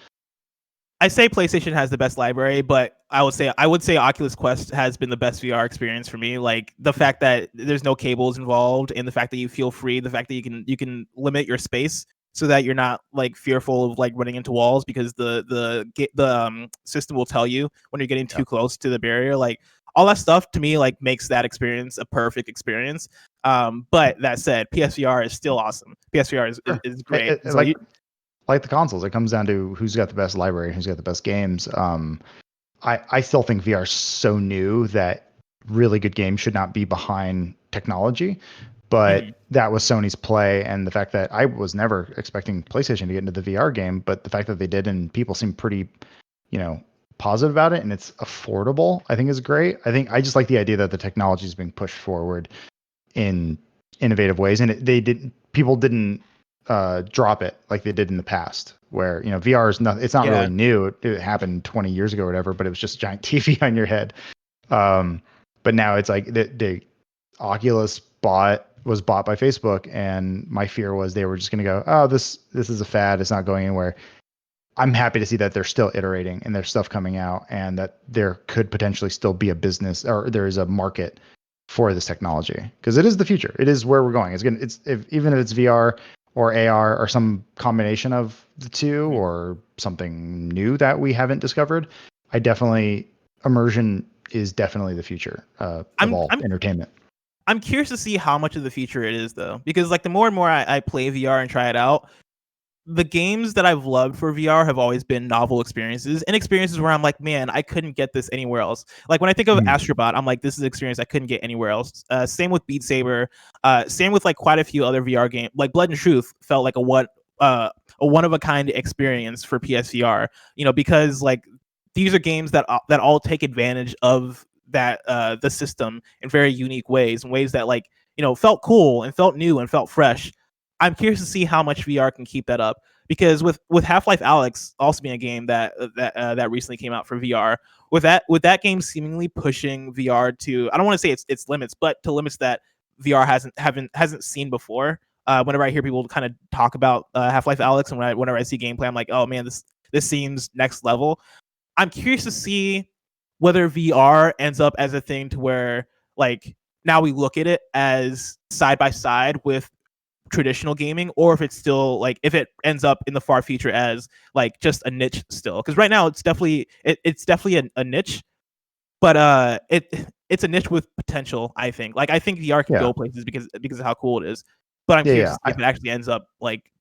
I say PlayStation has the best library, but I would say Oculus Quest has been the best VR experience for me. Like, the fact that there's no cables involved, and the fact that you feel free, the fact that you can limit your space so that you're not like fearful of like running into walls, because the system will tell you when you're getting too close to the barrier. Like, all that stuff to me like makes that experience a perfect experience. But that said, PSVR is still awesome. PSVR is great. Like the consoles, it comes down to who's got the best library and who's got the best games. I still think VR is so new that really good games should not be behind technology. But that was Sony's play, and the fact that I was never expecting PlayStation to get into the VR game, but the fact that they did, and people seem pretty, positive about it, and it's affordable, I think is great. I just like the idea that the technology is being pushed forward in innovative ways, and people didn't drop it like they did in the past, where VR is not, it's not really new. It happened 20 years ago or whatever, but it was just a giant TV on your head. But now it's like the Oculus was bought by Facebook, and my fear was they were just going to go, oh, this is a fad, it's not going anywhere. I'm happy to see that they're still iterating and there's stuff coming out, and that there could potentially still be a business, or there is a market for this technology, because it is the future. It is where we're going. Even if it's VR or AR or some combination of the two, or something new that we haven't discovered. Immersion is definitely the future of all entertainment. I'm curious to see how much of the future it is, though, because like the more and more I play VR and try it out, the games that I've loved for VR have always been novel experiences, and experiences where I'm like, man, I couldn't get this anywhere else. Like, when I think of Astrobot, I'm like, this is an experience I couldn't get anywhere else. Same with Beat Saber. Same with like quite a few other VR games. Like Blood and Truth felt like a one of a kind experience for PSVR. Because like these are games that all take advantage of that the system in very unique ways, in ways that like felt cool and felt new and felt fresh. I'm curious to see how much VR can keep that up, because with Half-Life Alyx also being a game that recently came out for VR, with that game seemingly pushing VR to, I don't want to say its limits, but to limits that VR hasn't seen before. Whenever I hear people kind of talk about Half-Life Alyx, and whenever I see gameplay, I'm like, oh man, this seems next level. I'm curious to see whether VR ends up as a thing to where like now we look at it as side by side with traditional gaming, or if it's still like, if it ends up in the far future as like just a niche still, because right now it's definitely a niche, but it's a niche with potential. I think VR can go places because of how cool it is, but I'm curious if it actually ends up like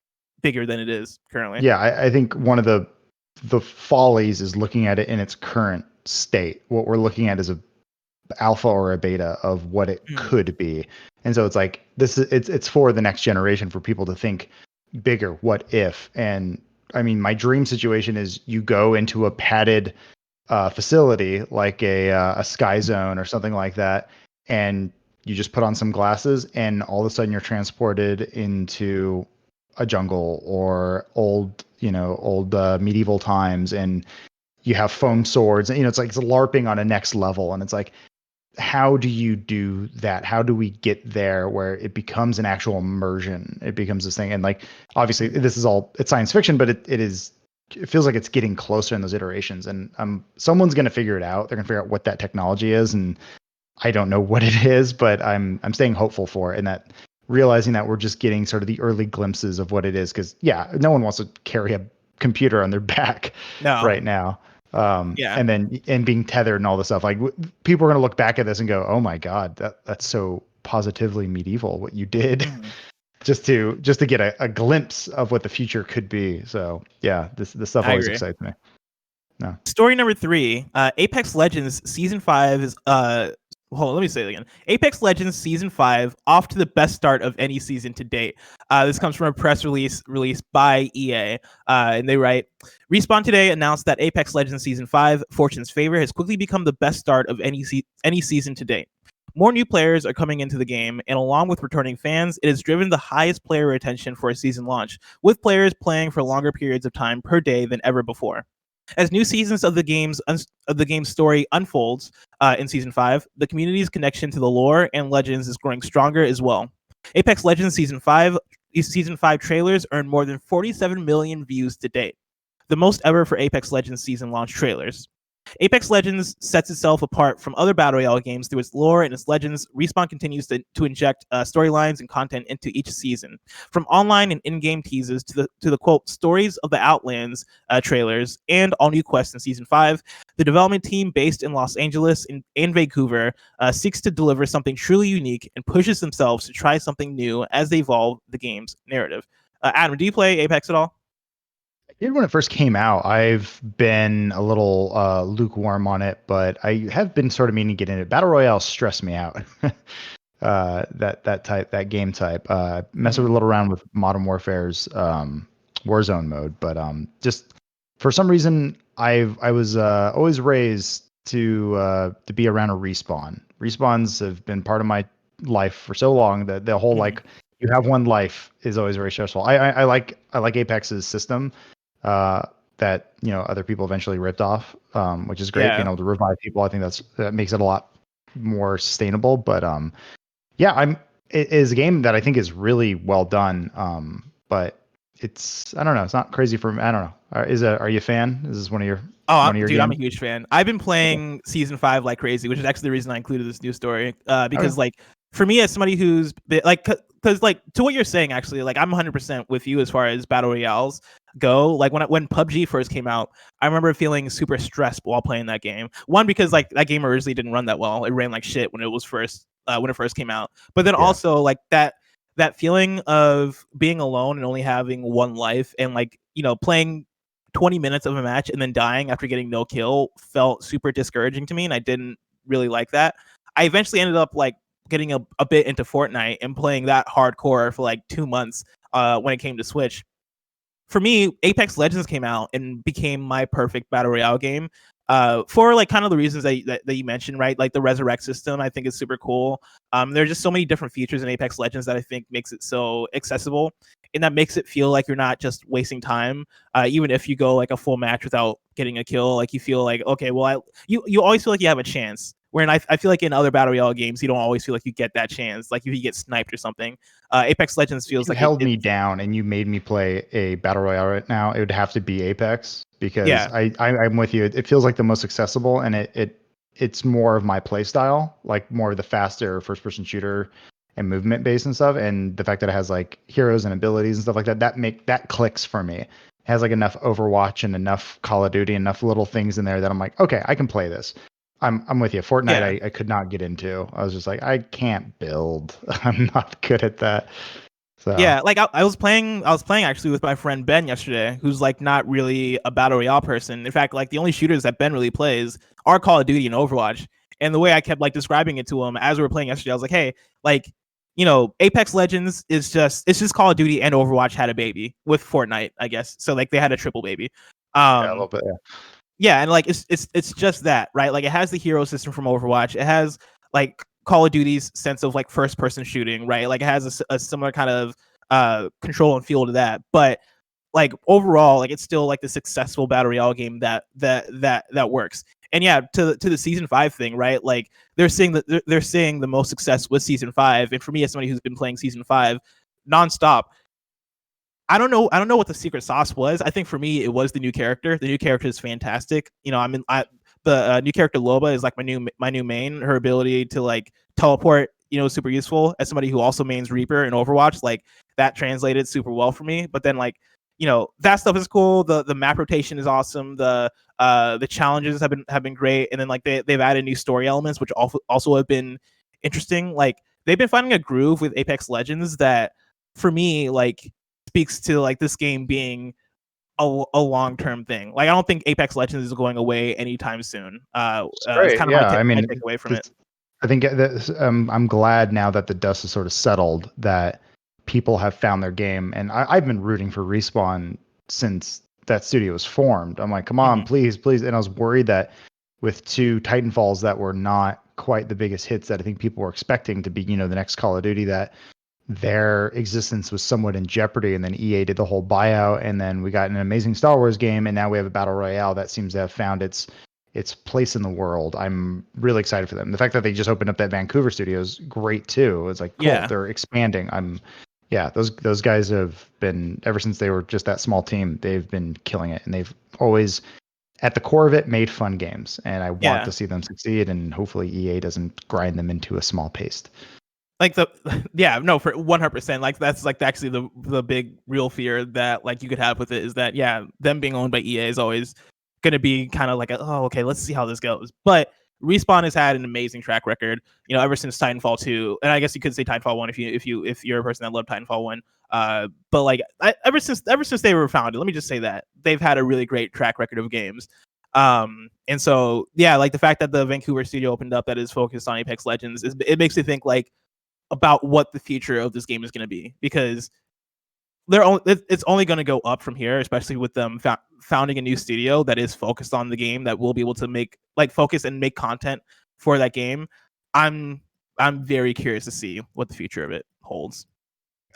bigger than it is currently. I think one of the follies is looking at it in its current state. What we're looking at is a alpha or a beta of what it could be. And so it's like it's for the next generation, for people to think bigger, what if. And I mean, my dream situation is you go into a padded facility like a Sky Zone or something like that, and you just put on some glasses, and all of a sudden you're transported into a jungle or old medieval times, and you have foam swords, and it's like it's LARPing on a next level. And it's like, how do you do that? How do we get there where it becomes an actual immersion? It becomes this thing. And like, obviously it's science fiction, but it feels like it's getting closer in those iterations. And someone's going to figure it out. They're going to figure out what that technology is. And I don't know what it is, but I'm staying hopeful for it, and that realizing that we're just getting sort of the early glimpses of what it is. Cause no one wants to carry a computer on their back right now. And being tethered and all this stuff, like people are going to look back at this and go, oh my God, that's so positively medieval what you did. just to get a glimpse of what the future could be. So this stuff always excites me. No. Story number 3, Apex Legends Season 5 is let me say it again. Apex Legends Season 5 off to the best start of any season to date. This comes from a press release released by EA. And they write, Respawn today announced that Apex Legends Season 5, Fortune's Favor, has quickly become the best start of any season to date. More new players are coming into the game, and along with returning fans, it has driven the highest player retention for a season launch, with players playing for longer periods of time per day than ever before. As new seasons of the game's story unfolds in Season 5, the community's connection to the lore and legends is growing stronger as well. Apex Legends Season 5 trailers earned more than 47 million views to date, the most ever for Apex Legends season launch trailers. Apex Legends sets itself apart from other Battle Royale games through its lore and its legends. Respawn continues to inject storylines and content into each season. From online and in-game teases to the quote, stories of the Outlands trailers and all new quests in Season 5, the development team based in Los Angeles and Vancouver seeks to deliver something truly unique and pushes themselves to try something new as they evolve the game's narrative. Adam, do you play Apex at all? I did when it first came out. I've been a little lukewarm on it, but I have been sort of meaning to get into it. Battle Royale stress me out. That game type. Mess a little around with Modern Warfare's Warzone mode, but just for some reason I was always raised to be around a respawn. Respawns have been part of my life for so long that the whole like you have one life is always very stressful. I like Apex's system. That other people eventually ripped off, which is great. Being able to revive people, I think that makes it a lot more sustainable. But it is a game that I think is really well done. But I don't know, it's not crazy for me. I don't know. Are you a fan? Is this one of your? Dude, games? I'm a huge fan. I've been playing Season 5 like crazy, which is actually the reason I included this new story. Because like for me, as somebody who's been, like, because like to what you're saying, actually, like I'm 100% with you as far as battle royales go. Like when PUBG first came out, I remember feeling super stressed while playing that game. One, because like that game originally didn't run that well. It ran like shit when it first came out. But then also like that feeling of being alone and only having one life and like playing 20 minutes of a match and then dying after getting no kill felt super discouraging to me, and I didn't really like that. I eventually ended up like getting a bit into Fortnite and playing that hardcore for like 2 months when it came to Switch. For me, Apex Legends came out and became my perfect battle royale game for like kind of the reasons that you mentioned, right? Like the resurrect system, I think is super cool. There's just so many different features in Apex Legends that I think makes it so accessible, and that makes it feel like you're not just wasting time. Even if you go like a full match without getting a kill, like you feel like, okay, well, you always feel like you have a chance. Where I feel like in other battle royale games, you don't always feel like you get that chance. Like if you get sniped or something, Apex Legends feels like held me down, and you made me play a battle royale right now. It would have to be Apex because I'm with you. It feels like the most accessible, and it's more of my play style, like more of the faster first person shooter and movement based and stuff. And the fact that it has like heroes and abilities and stuff like that, that clicks for me. It has like enough Overwatch and enough Call of Duty, enough little things in there that I'm like, okay, I can play this. I'm with you. Fortnite, I could not get into. I was just like, I can't build. I'm not good at that. So yeah, like I was playing actually with my friend Ben yesterday, who's like not really a battle royale person. In fact, like the only shooters that Ben really plays are Call of Duty and Overwatch. And the way I kept like describing it to him as we were playing yesterday, I was like, hey, like, Apex Legends it's just Call of Duty and Overwatch had a baby with Fortnite, I guess. So like they had a triple baby. Yeah, a little bit, yeah. Yeah, and like it's just that, right? Like it has the hero system from Overwatch. It has like Call of Duty's sense of like first person shooting, right? Like it has a similar kind of control and feel to that. But like overall, like it's still like the successful battle royale game that works. And yeah, to the Season 5 thing, right? Like they're seeing the most success with Season 5, and for me as somebody who's been playing Season 5 nonstop, I don't know what the secret sauce was. I think for me it was the new character. The new character is fantastic. The new character Loba is like my new main. Her ability to like teleport, is super useful. As somebody who also mains Reaper in Overwatch, like that translated super well for me. But then like that stuff is cool. The map rotation is awesome. The challenges have been great. And then like they've added new story elements which also have been interesting. Like they've been finding a groove with Apex Legends that for me like speaks to like this game being a long-term thing. Like I don't think Apex Legends is going away anytime soon. It's kind of my takeaway from it. I think I'm glad now that the dust has sort of settled that people have found their game, and I've been rooting for Respawn since that studio was formed. I'm like, come on, please. And I was worried that with 2 Titanfalls that were not quite the biggest hits that I think people were expecting to be, the next Call of Duty, that their existence was somewhat in jeopardy. And then EA did the whole buyout, and then we got an amazing Star Wars game, and now we have a battle royale that seems to have found its place in the world. I'm really excited for them. The fact that they just opened up that Vancouver studio is great too. It's like, cool, they're expanding. Those guys have been, ever since they were just that small team, they've been killing it, and they've always, at the core of it, made fun games, and I want to see them succeed, and hopefully EA doesn't grind them into a small paste. Like for 100%. Like that's like actually the big real fear that like you could have with it is that them being owned by EA is always going to be kind of like okay, let's see how this goes. But Respawn has had an amazing track record, ever since Titanfall 2, and I guess you could say Titanfall 1 if you're a person that loved Titanfall 1. But like ever since they were founded, let me just say that they've had a really great track record of games. And so like the fact that the Vancouver studio opened up that is focused on Apex Legends, it makes me think like about what the future of this game is going to be, because it's only going to go up from here, especially with them founding a new studio that is focused on the game, that will be able to focus and make content for that game. I'm very curious to see what the future of it holds.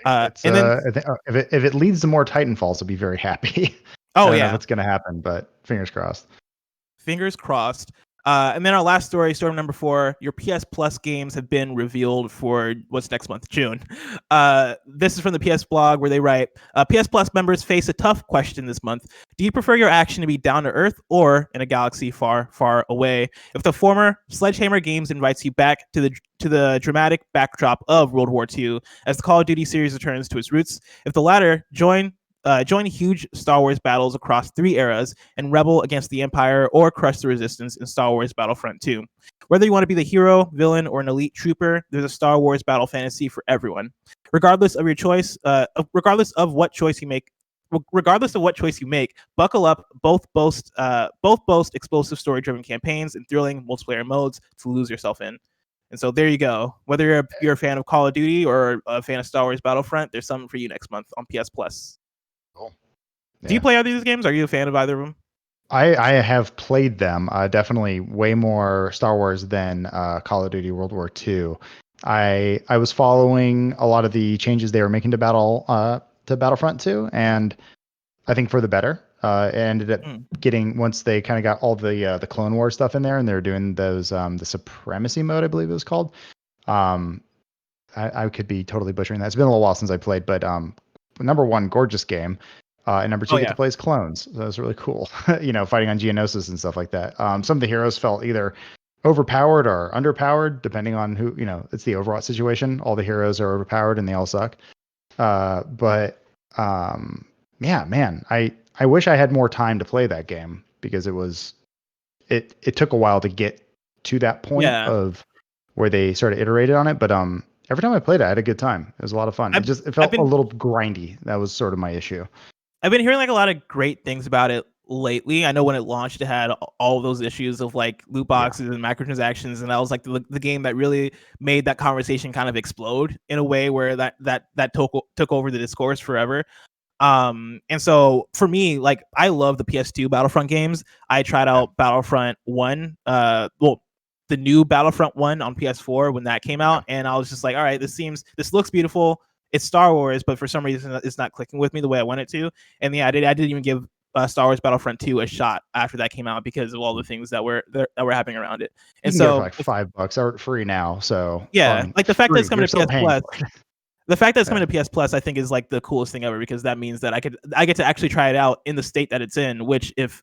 And then if it leads to more Titanfalls, I'll be very happy. I don't know if it's going to happen, but fingers crossed. Fingers crossed. And then our last story number 4, your PS Plus games have been revealed for what's next month, June. This is from the PS blog, where they write, PS Plus members face a tough question this month. Do you prefer your action to be down to earth or in a galaxy far, far away? If the former, Sledgehammer Games invites you back to the dramatic backdrop of World War II as the Call of Duty series returns to its roots. If the latter, join huge Star Wars battles across 3 eras and rebel against the Empire or crush the Resistance in Star Wars Battlefront 2. Whether you want to be the hero, villain, or an elite trooper, there's a Star Wars battle fantasy for everyone. Regardless of your choice, regardless of what choice you make, buckle up. Both boast explosive story-driven campaigns and thrilling multiplayer modes to lose yourself in. And so there you go. Whether you're a fan of Call of Duty or a fan of Star Wars Battlefront, there's something for you next month on PS Plus. Cool. Yeah. Do you play either of these games? Are you a fan of either of them? I have played them. Definitely way more Star Wars than Call of Duty World War II. I was following a lot of the changes they were making to Battlefront 2, and I think for the better. It ended up getting, once they kind of got all the Clone Wars stuff in there, and they were doing those the Supremacy mode, I believe it was called. I could be totally butchering that. It's been a little while since I played, but number 1, gorgeous game. And number 2, get to play as clones. So that was really cool. Fighting on Geonosis and stuff like that. Some of the heroes felt either overpowered or underpowered, depending on who, it's the Overwatch situation. All the heroes are overpowered and they all suck. But man, I wish I had more time to play that game, because it took a while to get to that point of where they sort of iterated on it. But every time I played it, I had a good time. It was a lot of fun. It felt a little grindy. That was sort of my issue. I've been hearing a lot of great things about it lately. I know when it launched, it had all of those issues of loot boxes and microtransactions, and that was the game that really made that conversation kind of explode in a way where that took over the discourse forever. And so for me, I love the PS2 Battlefront games. I tried out Battlefront 1, the new Battlefront 1 on PS4 when that came out, and I was just like, all right, this looks beautiful. It's Star Wars, but for some reason it's not clicking with me the way I want it to. And I didn't even give Star Wars Battlefront 2 a shot after that came out, because of all the things that were happening around it. And so $5 are free now. So the fact that it's coming to PS Plus. The fact that it's coming to PS Plus, I think, is the coolest thing ever, because that means that I get to actually try it out in the state that it's in, which if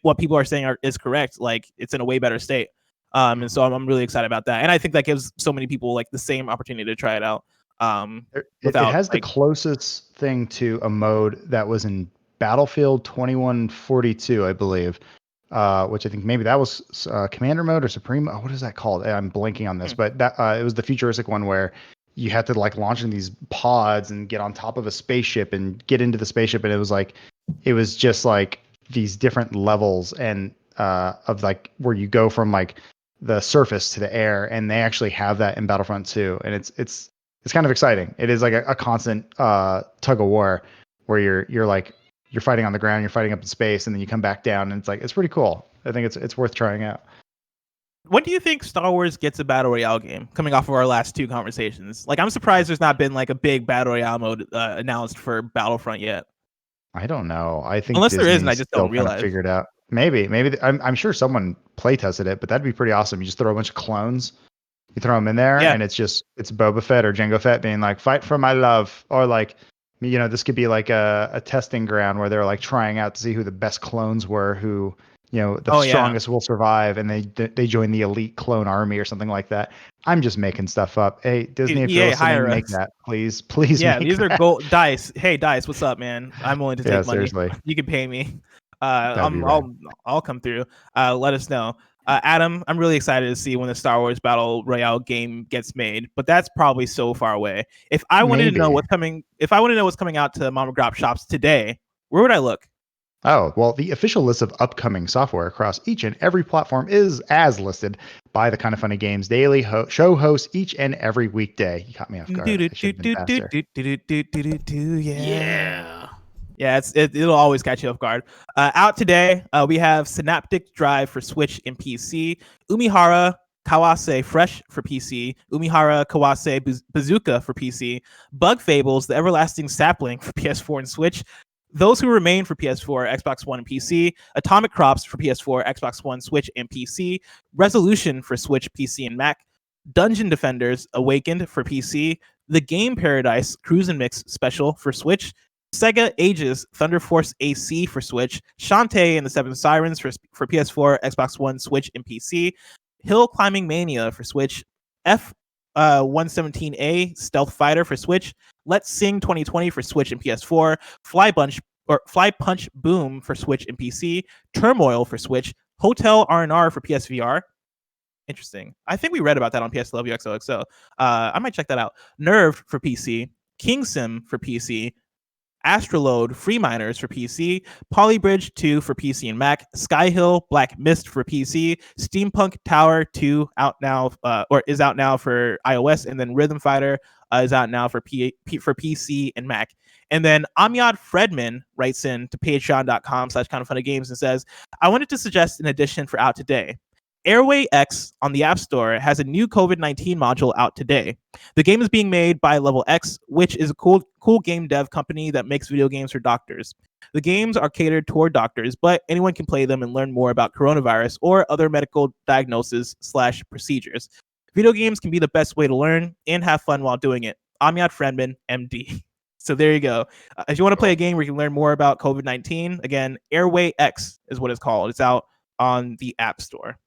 what people are saying is correct, it's in a way better state. And so I'm really excited about that. And I think that gives so many people the same opportunity to try it out. It has the closest thing to a mode that was in Battlefield 2142, I believe, which I think maybe that was Commander mode or Supreme. What is that called? I'm blanking on this, but that it was the futuristic one where you had to launch in these pods and get on top of a spaceship and get into the spaceship, and it was just these different levels and of where you go from the surface to the air, and they actually have that in Battlefront 2, and it's kind of exciting. It is a constant tug of war where you're fighting on the ground, you're fighting up in space, and then you come back down, and it's pretty cool. I think it's worth trying out. When do you think Star Wars gets a Battle Royale game, coming off of our last two conversations? Like, I'm surprised there's not been like a big Battle Royale mode announced for Battlefront yet. I don't know. I think Unless there is, and I Disney's just still don't kind of realize. figured out. Maybe I'm sure someone play tested it, but that'd be pretty awesome. You just throw a bunch of clones, you throw them in there, Yeah. and it's Boba Fett or Jango Fett being like, "Fight for my love," or like, this could be like a testing ground where they're like trying out to see who the best clones were, who the strongest will survive, and they join the elite clone army or something like that. I'm just making stuff up. Hey, Disney, if you're listening, make that, please. Yeah, make these that. are gold dice. Hey, dice, what's up, man? I'm willing to take money. Seriously. You can pay me. I'll come through. Let us know. Adam, I'm really excited to see when the Star Wars Battle Royale game gets made, but that's probably so far away. If I wanted to know what's coming out to Mom and Grop shops today, where would I look? Oh, well, the official list of upcoming software across each and every platform is as listed by the Kinda Funny Games daily show hosts each and every weekday. You caught me off guard. I should have been faster. Yeah. Yeah, it'll always catch you off guard. Out today, we have Synaptic Drive for Switch and PC, Umihara Kawase Fresh for PC, Umihara Kawase Bazooka for PC, Bug Fables, The Everlasting Sapling for PS4 and Switch, Those Who Remain for PS4, Xbox One, and PC, Atomic Crops for PS4, Xbox One, Switch, and PC, Resolution for Switch, PC, and Mac, Dungeon Defenders Awakened for PC, The Game Paradise Cruise and Mix Special for Switch, Sega Ages Thunder Force AC for Switch, Shantae and the Seven Sirens for PS4, Xbox One, Switch, and PC, Hill Climbing Mania for Switch, F-117A Stealth Fighter for Switch, Let's Sing 2020 for Switch and PS4, Fly Punch Boom for Switch and PC, Turmoil for Switch, Hotel R&R for PSVR. Interesting. I think we read about that on PSLW XOXO. I might check that out. Nerve for PC, King Sim for PC, Astroload Free Miners for PC, Polybridge 2 for PC and Mac, Skyhill Black Mist for PC, Steampunk Tower 2 is out now for iOS, and then Rhythm Fighter is out now for PC and Mac. And then Amyad Fredman writes in to patreon.com/kindoffunnygames and says, I wanted to suggest an addition for out today. Airway X on the App Store has a new COVID-19 module out today. The game is being made by Level X, which is a cool game dev company that makes video games for doctors. The games are catered toward doctors, but anyone can play them and learn more about coronavirus or other medical diagnosis/procedures. Video games can be the best way to learn and have fun while doing it. Amyad Friendman, MD. So there you go. If you want to play a game where you can learn more about COVID-19, again, Airway X is what it's called. It's out on the App Store.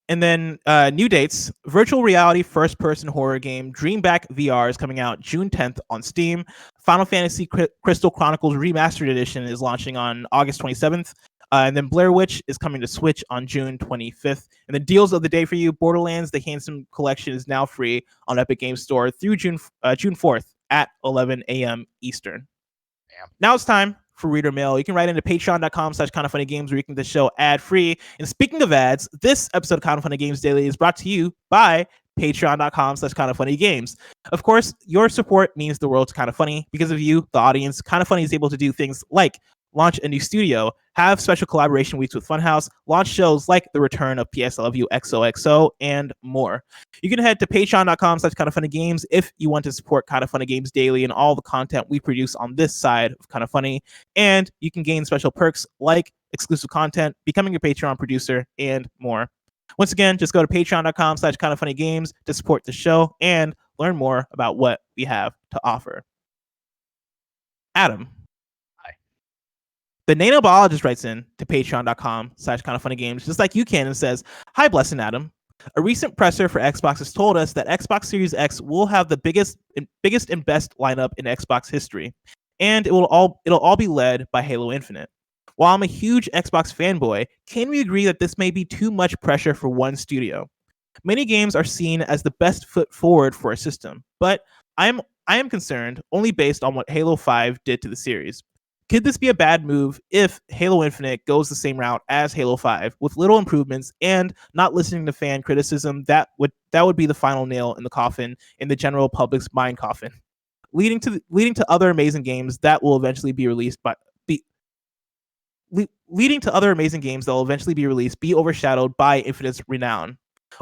And then new dates, virtual reality first-person horror game Dreamback VR is coming out June 10th on Steam. Final Fantasy Crystal Chronicles Remastered Edition is launching on August 27th. And then Blair Witch is coming to Switch on June 25th. And the deals of the day for you, Borderlands The Handsome Collection is now free on Epic Games Store through June 4th at 11 a.m. Eastern. Damn. Now it's time for reader mail. You can write into patreon.com/kindoffunnygames where you can get the show ad-free. And speaking of ads, this episode of Kinda Funny Games Daily is brought to you by patreon.com/kindoffunnygames. Of course, your support means the world to Kinda Funny. Because of you, the audience, Kinda Funny is able to do things like launch a new studio, have special collaboration weeks with Funhaus, launch shows like the return of PSLW XOXO, and more. You can head to patreon.com/kindoffunnygames if you want to support Kinda Funny Games Daily and all the content we produce on this side of Kinda Funny. And you can gain special perks like exclusive content, becoming a Patreon producer, and more. Once again, just go to patreon.com/kindoffunnygames to support the show and learn more about what we have to offer. Adam. The Nano Biologist writes in to patreon.com/kindoffunnygames, just like you can, and says, Hi, Bless and Adam. A recent presser for Xbox has told us that Xbox Series X will have the biggest and best lineup in Xbox history, and it'll all be led by Halo Infinite. While I'm a huge Xbox fanboy, can we agree that this may be too much pressure for one studio? Many games are seen as the best foot forward for a system, but I am concerned only based on what Halo 5 did to the series. Could this be a bad move if Halo Infinite goes the same route as Halo 5 with little improvements and not listening to fan criticism? That would be the final nail in the coffin, in the general public's mind coffin, leading to other amazing games that will eventually be released leading to other amazing games that will eventually be released be overshadowed by Infinite's renown?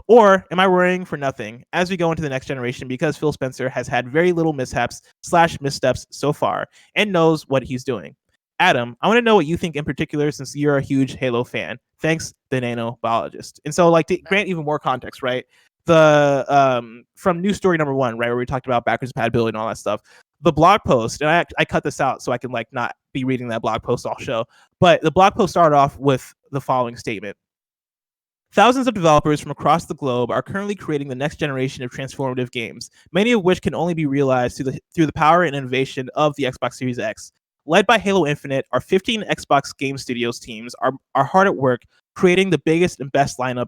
Or am I worrying for nothing as we go into the next generation because Phil Spencer has had very little mishaps/missteps so far and knows what he's doing? Adam, I want to know what you think in particular since you're a huge Halo fan. Thanks, the Nano Biologist. And so, like, to grant even more context, right? The from news story number 1, right, where we talked about backwards compatibility and all that stuff. The blog post, and I cut this out so I can like not be reading that blog post all show, but the blog post started off with the following statement. Thousands of developers from across the globe are currently creating the next generation of transformative games, many of which can only be realized through the power and innovation of the Xbox Series X. Led by Halo Infinite, our 15 Xbox Game Studios teams are hard at work creating the biggest and best lineup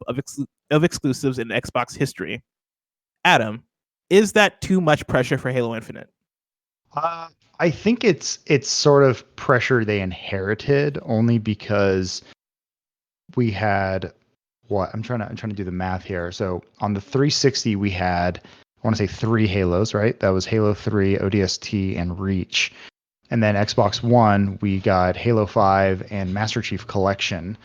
of exclusives in Xbox history. Adam, is that too much pressure for Halo Infinite? I think it's sort of pressure they inherited only because we had what I'm trying to do the math here. So on the 360 we had, I want to say 3 Halos, right? That was Halo 3, ODST, and Reach. And then Xbox One, we got Halo 5 and Master Chief Collection.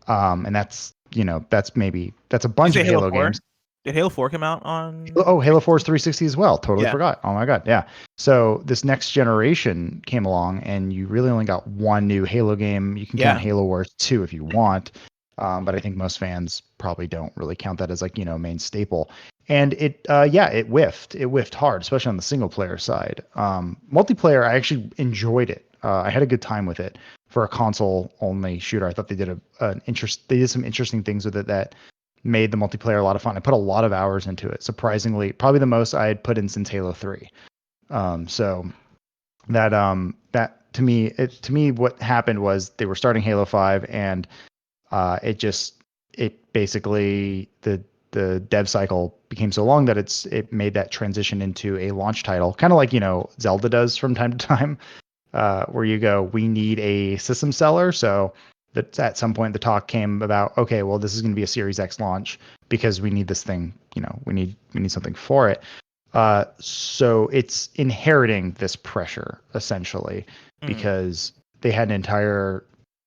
And that's a bunch of Halo games. Did Halo 4 come out on? Oh, Halo 4 is 360 as well. Totally Yeah. forgot. Oh my god, yeah. So this next generation came along, and you really only got one new Halo game. You can count Halo Wars 2 if you want, but I think most fans probably don't really count that as like main staple. And it whiffed. It whiffed hard, especially on the single player side. Multiplayer, I actually enjoyed it. I had a good time with it for a console only shooter. I thought they did they did some interesting things with it that made the multiplayer a lot of fun. I put a lot of hours into it. Surprisingly, probably the most I had put in since Halo 3. So that to me, what happened was they were starting Halo 5, and it basically the dev cycle became so long that it made that transition into a launch title, kind of like Zelda does from time to time, where you go, we need a system seller, so that at some point the talk came about, okay, well, this is going to be a Series X launch because we need this thing, we need something for it. So it's inheriting this pressure essentially because they had an entire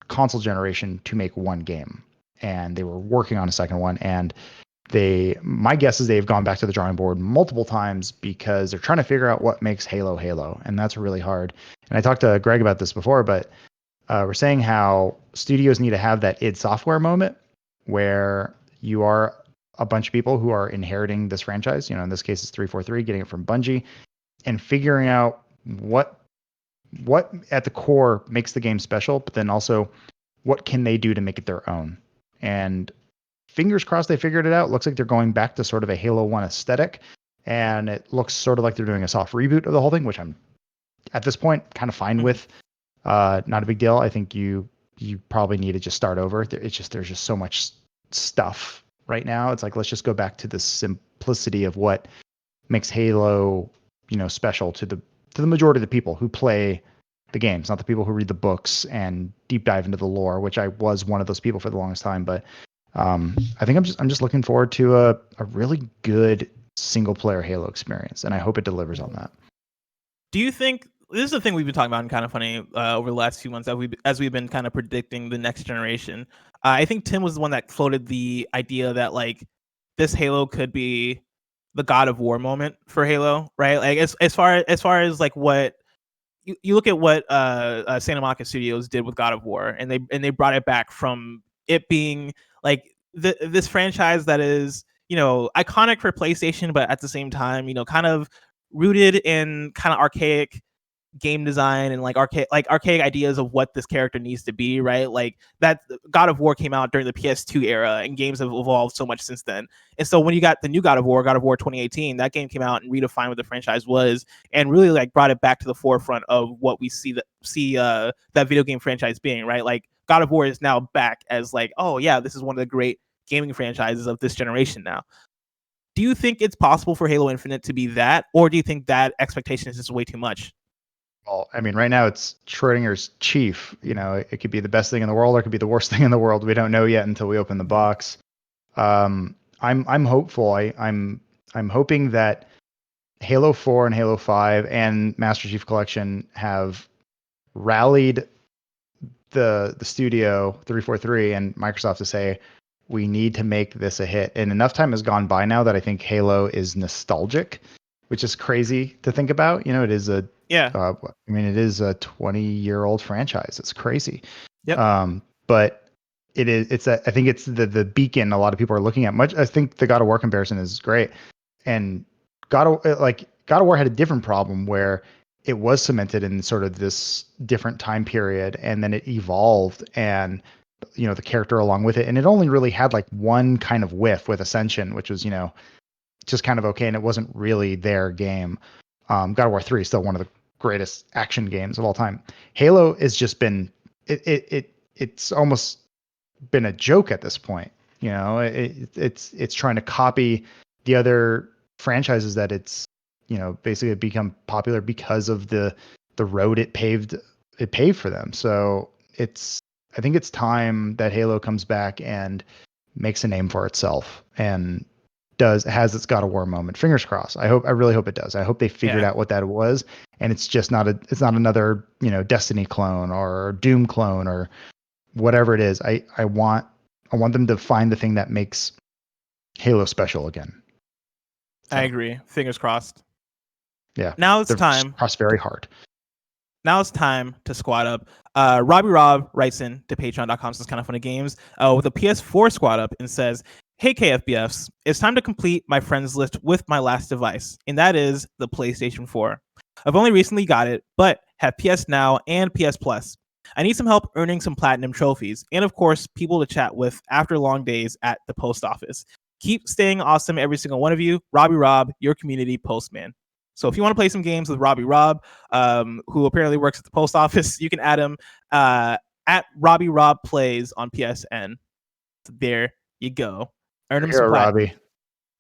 console generation to make one game, and they were working on a second one, and my guess is they've gone back to the drawing board multiple times because they're trying to figure out what makes Halo, and that's really hard. And I talked to Greg about this before, but we're saying how studios need to have that id Software moment where you are a bunch of people who are inheriting this franchise. In this case, it's 343, getting it from Bungie, and figuring out what at the core makes the game special, but then also what can they do to make it their own. And fingers crossed they figured it out. Looks like they're going back to sort of a Halo 1 aesthetic, and it looks sort of like they're doing a soft reboot of the whole thing, which I'm at this point kind of fine with. Not a big deal. I think you probably need to just start over. There's just so much stuff right now. It's like, let's just go back to the simplicity of what makes Halo, special to the majority of the people who play the games, not the people who read the books and deep dive into the lore, which I was one of those people for the longest time. But I think I'm just looking forward to a really good single player Halo experience, and I hope it delivers on that. Do you think this is the thing we've been talking about in Kinda Funny over the last few months as we've been kind of predicting the next generation? I think Tim was the one that floated the idea that like this Halo could be the God of War moment for Halo, right? Like as far as like what you look at what Santa Monica Studios did with God of War, and they brought it back from it being like this franchise that is iconic for PlayStation, but at the same time kind of rooted in kind of archaic game design and like archaic ideas of what this character needs to be, right? Like that God of War came out during the PS2 era, and games have evolved so much since then. And so when you got the new God of War 2018, that game came out and redefined what the franchise was, and really like brought it back to the forefront of what we see that video game franchise being, right? Like God of War is now back as like, oh yeah, this is one of the great gaming franchises of this generation now. Do you think it's possible for Halo Infinite to be that, or do you think that expectation is just way too much? Well, I mean, right now it's Schrodinger's chief. It could be the best thing in the world, or it could be the worst thing in the world. We don't know yet until we open the box. I'm hopeful. I'm hoping that Halo 4 and Halo 5 and Master Chief Collection have rallied the studio 343 and Microsoft to say we need to make this a hit. And enough time has gone by now that I think Halo is nostalgic, which is crazy to think about. It is it is a 20-year-old franchise. It's crazy. Yep. But I think it's the beacon a lot of people are looking at. I think the God of War comparison is great. And God of War had a different problem where it was cemented in sort of this different time period, and then it evolved, and the character along with it, and it only really had like one kind of whiff with Ascension, which was just kind of okay, and it wasn't really their game. God of War 3 is still one of the greatest action games of all time. Halo has just been it's almost been a joke at this point. It's trying to copy the other franchises that it's basically become popular because of the road it paved for them. So I think it's time that Halo comes back and makes a name for itself and has its God of War moment. Fingers crossed. I really hope it does. I hope they figured out what that was, and it's just not another Destiny clone or Doom clone or whatever it is. I want them to find the thing that makes Halo special again. So, I agree. Fingers crossed. Yeah. Now it's time. Crossed very hard. Now it's time to squad up. RobbyRob writes in to patreon.com/kindafunnygames with a PS4 squad up and says, "Hey KFBFs, it's time to complete my friends list with my last device, and that is the PlayStation 4. I've only recently got it, but have PS Now and PS Plus. I need some help earning some platinum trophies, and of course, people to chat with after long days at the post office. Keep staying awesome, every single one of you. RobbyRob, your community postman." So if you want to play some games with RobbyRob, who apparently works at the post office, you can add him at RobbyRobPlays on PSN. So there you go. Earn him some platinum. Robbie.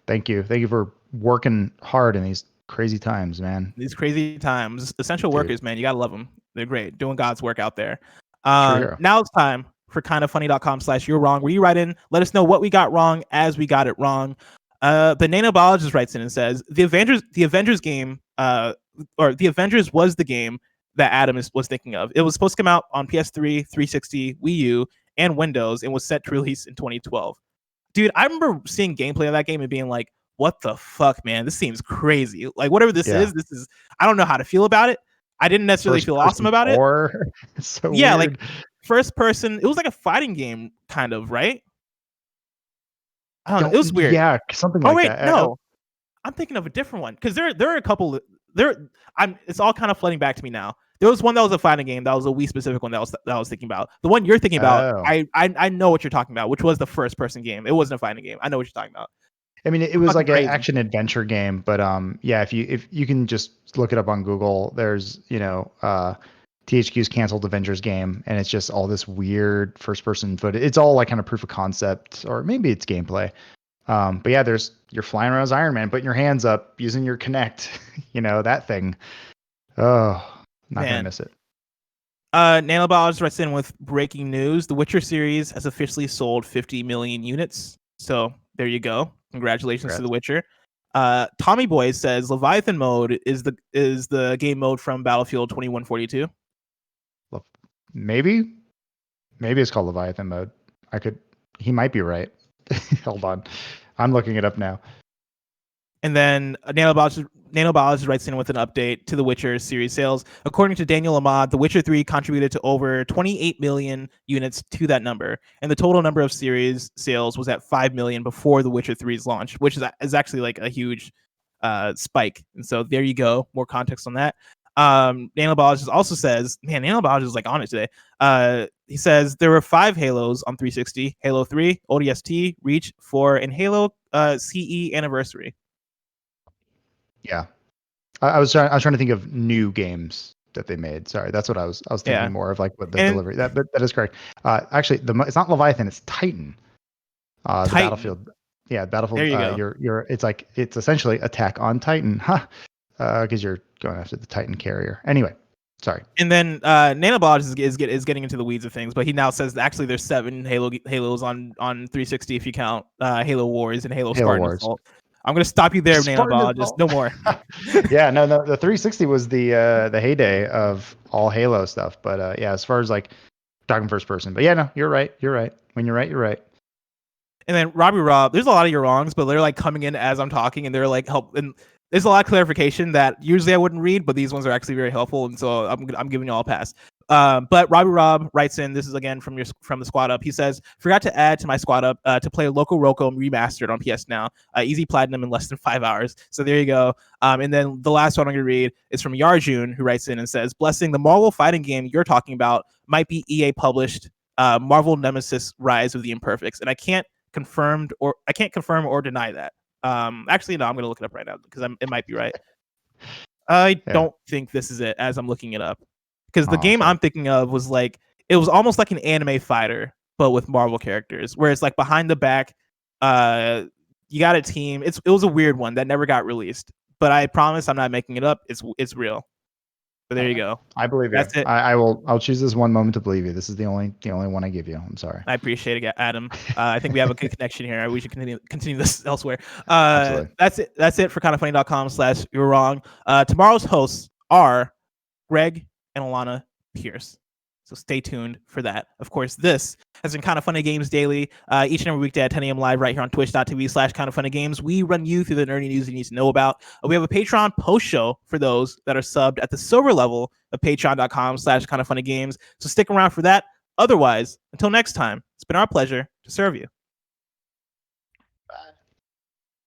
Thank you for working hard in these crazy times, man. These crazy times. Essential workers, man. You got to love them. They're great. Doing God's work out there. Now it's time for kindafunny.com/you're wrong, where you write in, let us know what we got wrong as we got it wrong. The Nano Biologist writes in and says, the Avengers game, or the Avengers was the game that Adam was thinking of. It was supposed to come out on PS3, 360, Wii U, and Windows, and was set to release in 2012. Dude, I remember seeing gameplay of that game and being like, what the fuck, man? This seems crazy. Like, whatever this is, I don't know how to feel about it. I didn't necessarily feel awesome about it. It's so weird. Like first person, it was like a fighting game, kind of, right? I don't know. It was weird. Yeah, something like that. No. I'm thinking of a different one, because there are a couple. It's all kind of flooding back to me now. There was one that was a fighting game that was a Wii specific one that I was thinking about. The one you're thinking about, I know what you're talking about, which was the first person game. It wasn't a fighting game. I know what you're talking about. I mean, it was like an action adventure game, but if you can just look it up on Google, there's THQ's canceled Avengers game, and it's just all this weird first person footage. It's all like kind of proof of concept, or maybe it's gameplay. But yeah, you're flying around as Iron Man, putting your hands up, using your Kinect, that thing. Oh, not gonna miss it. Nano Biologist writes in with breaking news: The Witcher series has officially sold 50 million units. So there you go. Congratulations to The Witcher. Tommy Boy says Leviathan mode is the game mode from Battlefield 2142. Maybe it's called Leviathan mode. He might be right. Hold on, I'm looking it up now. And then Nano Biologist writes in with an update to The Witcher series sales. According to Daniel Ahmad, The Witcher 3 contributed to over 28 million units to that number, and the total number of series sales was at 5 million before The Witcher 3's launch, which is actually like a huge spike. And so there you go. More context on that. Nano Biologist also says, man, Nano Biologist is like on it today. He says there were 5 Halos on 360: Halo 3, ODST, Reach, 4, and Halo CE Anniversary. Yeah, I was trying to think of new games that they made. Sorry, that's what I was thinking more of, like what the delivery. That is correct. Actually, it's not Leviathan, it's Titan. The Battlefield. Yeah, Battlefield. There you go. It's essentially Attack on Titan, because you're going after the Titan carrier. Anyway, sorry. And then Nano Biologist is getting into the weeds of things, but he now says that actually there's 7 Halos on 360 if you count Halo Wars and Halo Spartan Assault. I'm gonna stop you there, Nano Biologist. No more. Yeah, no. The 360 was the heyday of all Halo stuff. But as far as like talking first person. But yeah, no, you're right. You're right. When you're right, you're right. And then RobbyRob, there's a lot of your wrongs, but they're like coming in as I'm talking, and they're like help. And there's a lot of clarification that usually I wouldn't read, but these ones are actually very helpful, and so I'm giving you all a pass. But RobbyRob writes in, this is again from the Squad Up. He says, forgot to add to my Squad Up to play Loco Roco remastered on PS Now. Easy platinum in less than 5 hours. So there you go. And then the last one I'm going to read is from Yarjun, who writes in and says, blessing, the Marvel fighting game you're talking about might be EA published Marvel Nemesis Rise of the Imperfects. And I can't confirm or deny that. Actually, no, I'm going to look it up right now because it might be right. I don't think this is it as I'm looking it up. Because the game I'm thinking of was like, it was almost like an anime fighter, but with Marvel characters, where it's like behind the back, you got a team. It was a weird one that never got released, but I promise I'm not making it up. It's real. But there you go. I believe you. That's it. I'll choose this one moment to believe you. This is the only one I give you. I'm sorry. I appreciate it, Adam. I think we have a good connection here. We should continue this elsewhere. That's it. That's it for kindafunny.com/you're wrong. Tomorrow's hosts are Greg and Alanah Pearce. So stay tuned for that. Of course, this has been Kinda Funny Games Daily, each and every weekday at 10 a.m. live right here on twitch.tv/KindaFunnyGames. We run you through the nerdy news you need to know about. We have a Patreon post show for those that are subbed at the silver level of patreon.com/KindaFunnyGames. So stick around for that. Otherwise, until next time, it's been our pleasure to serve you.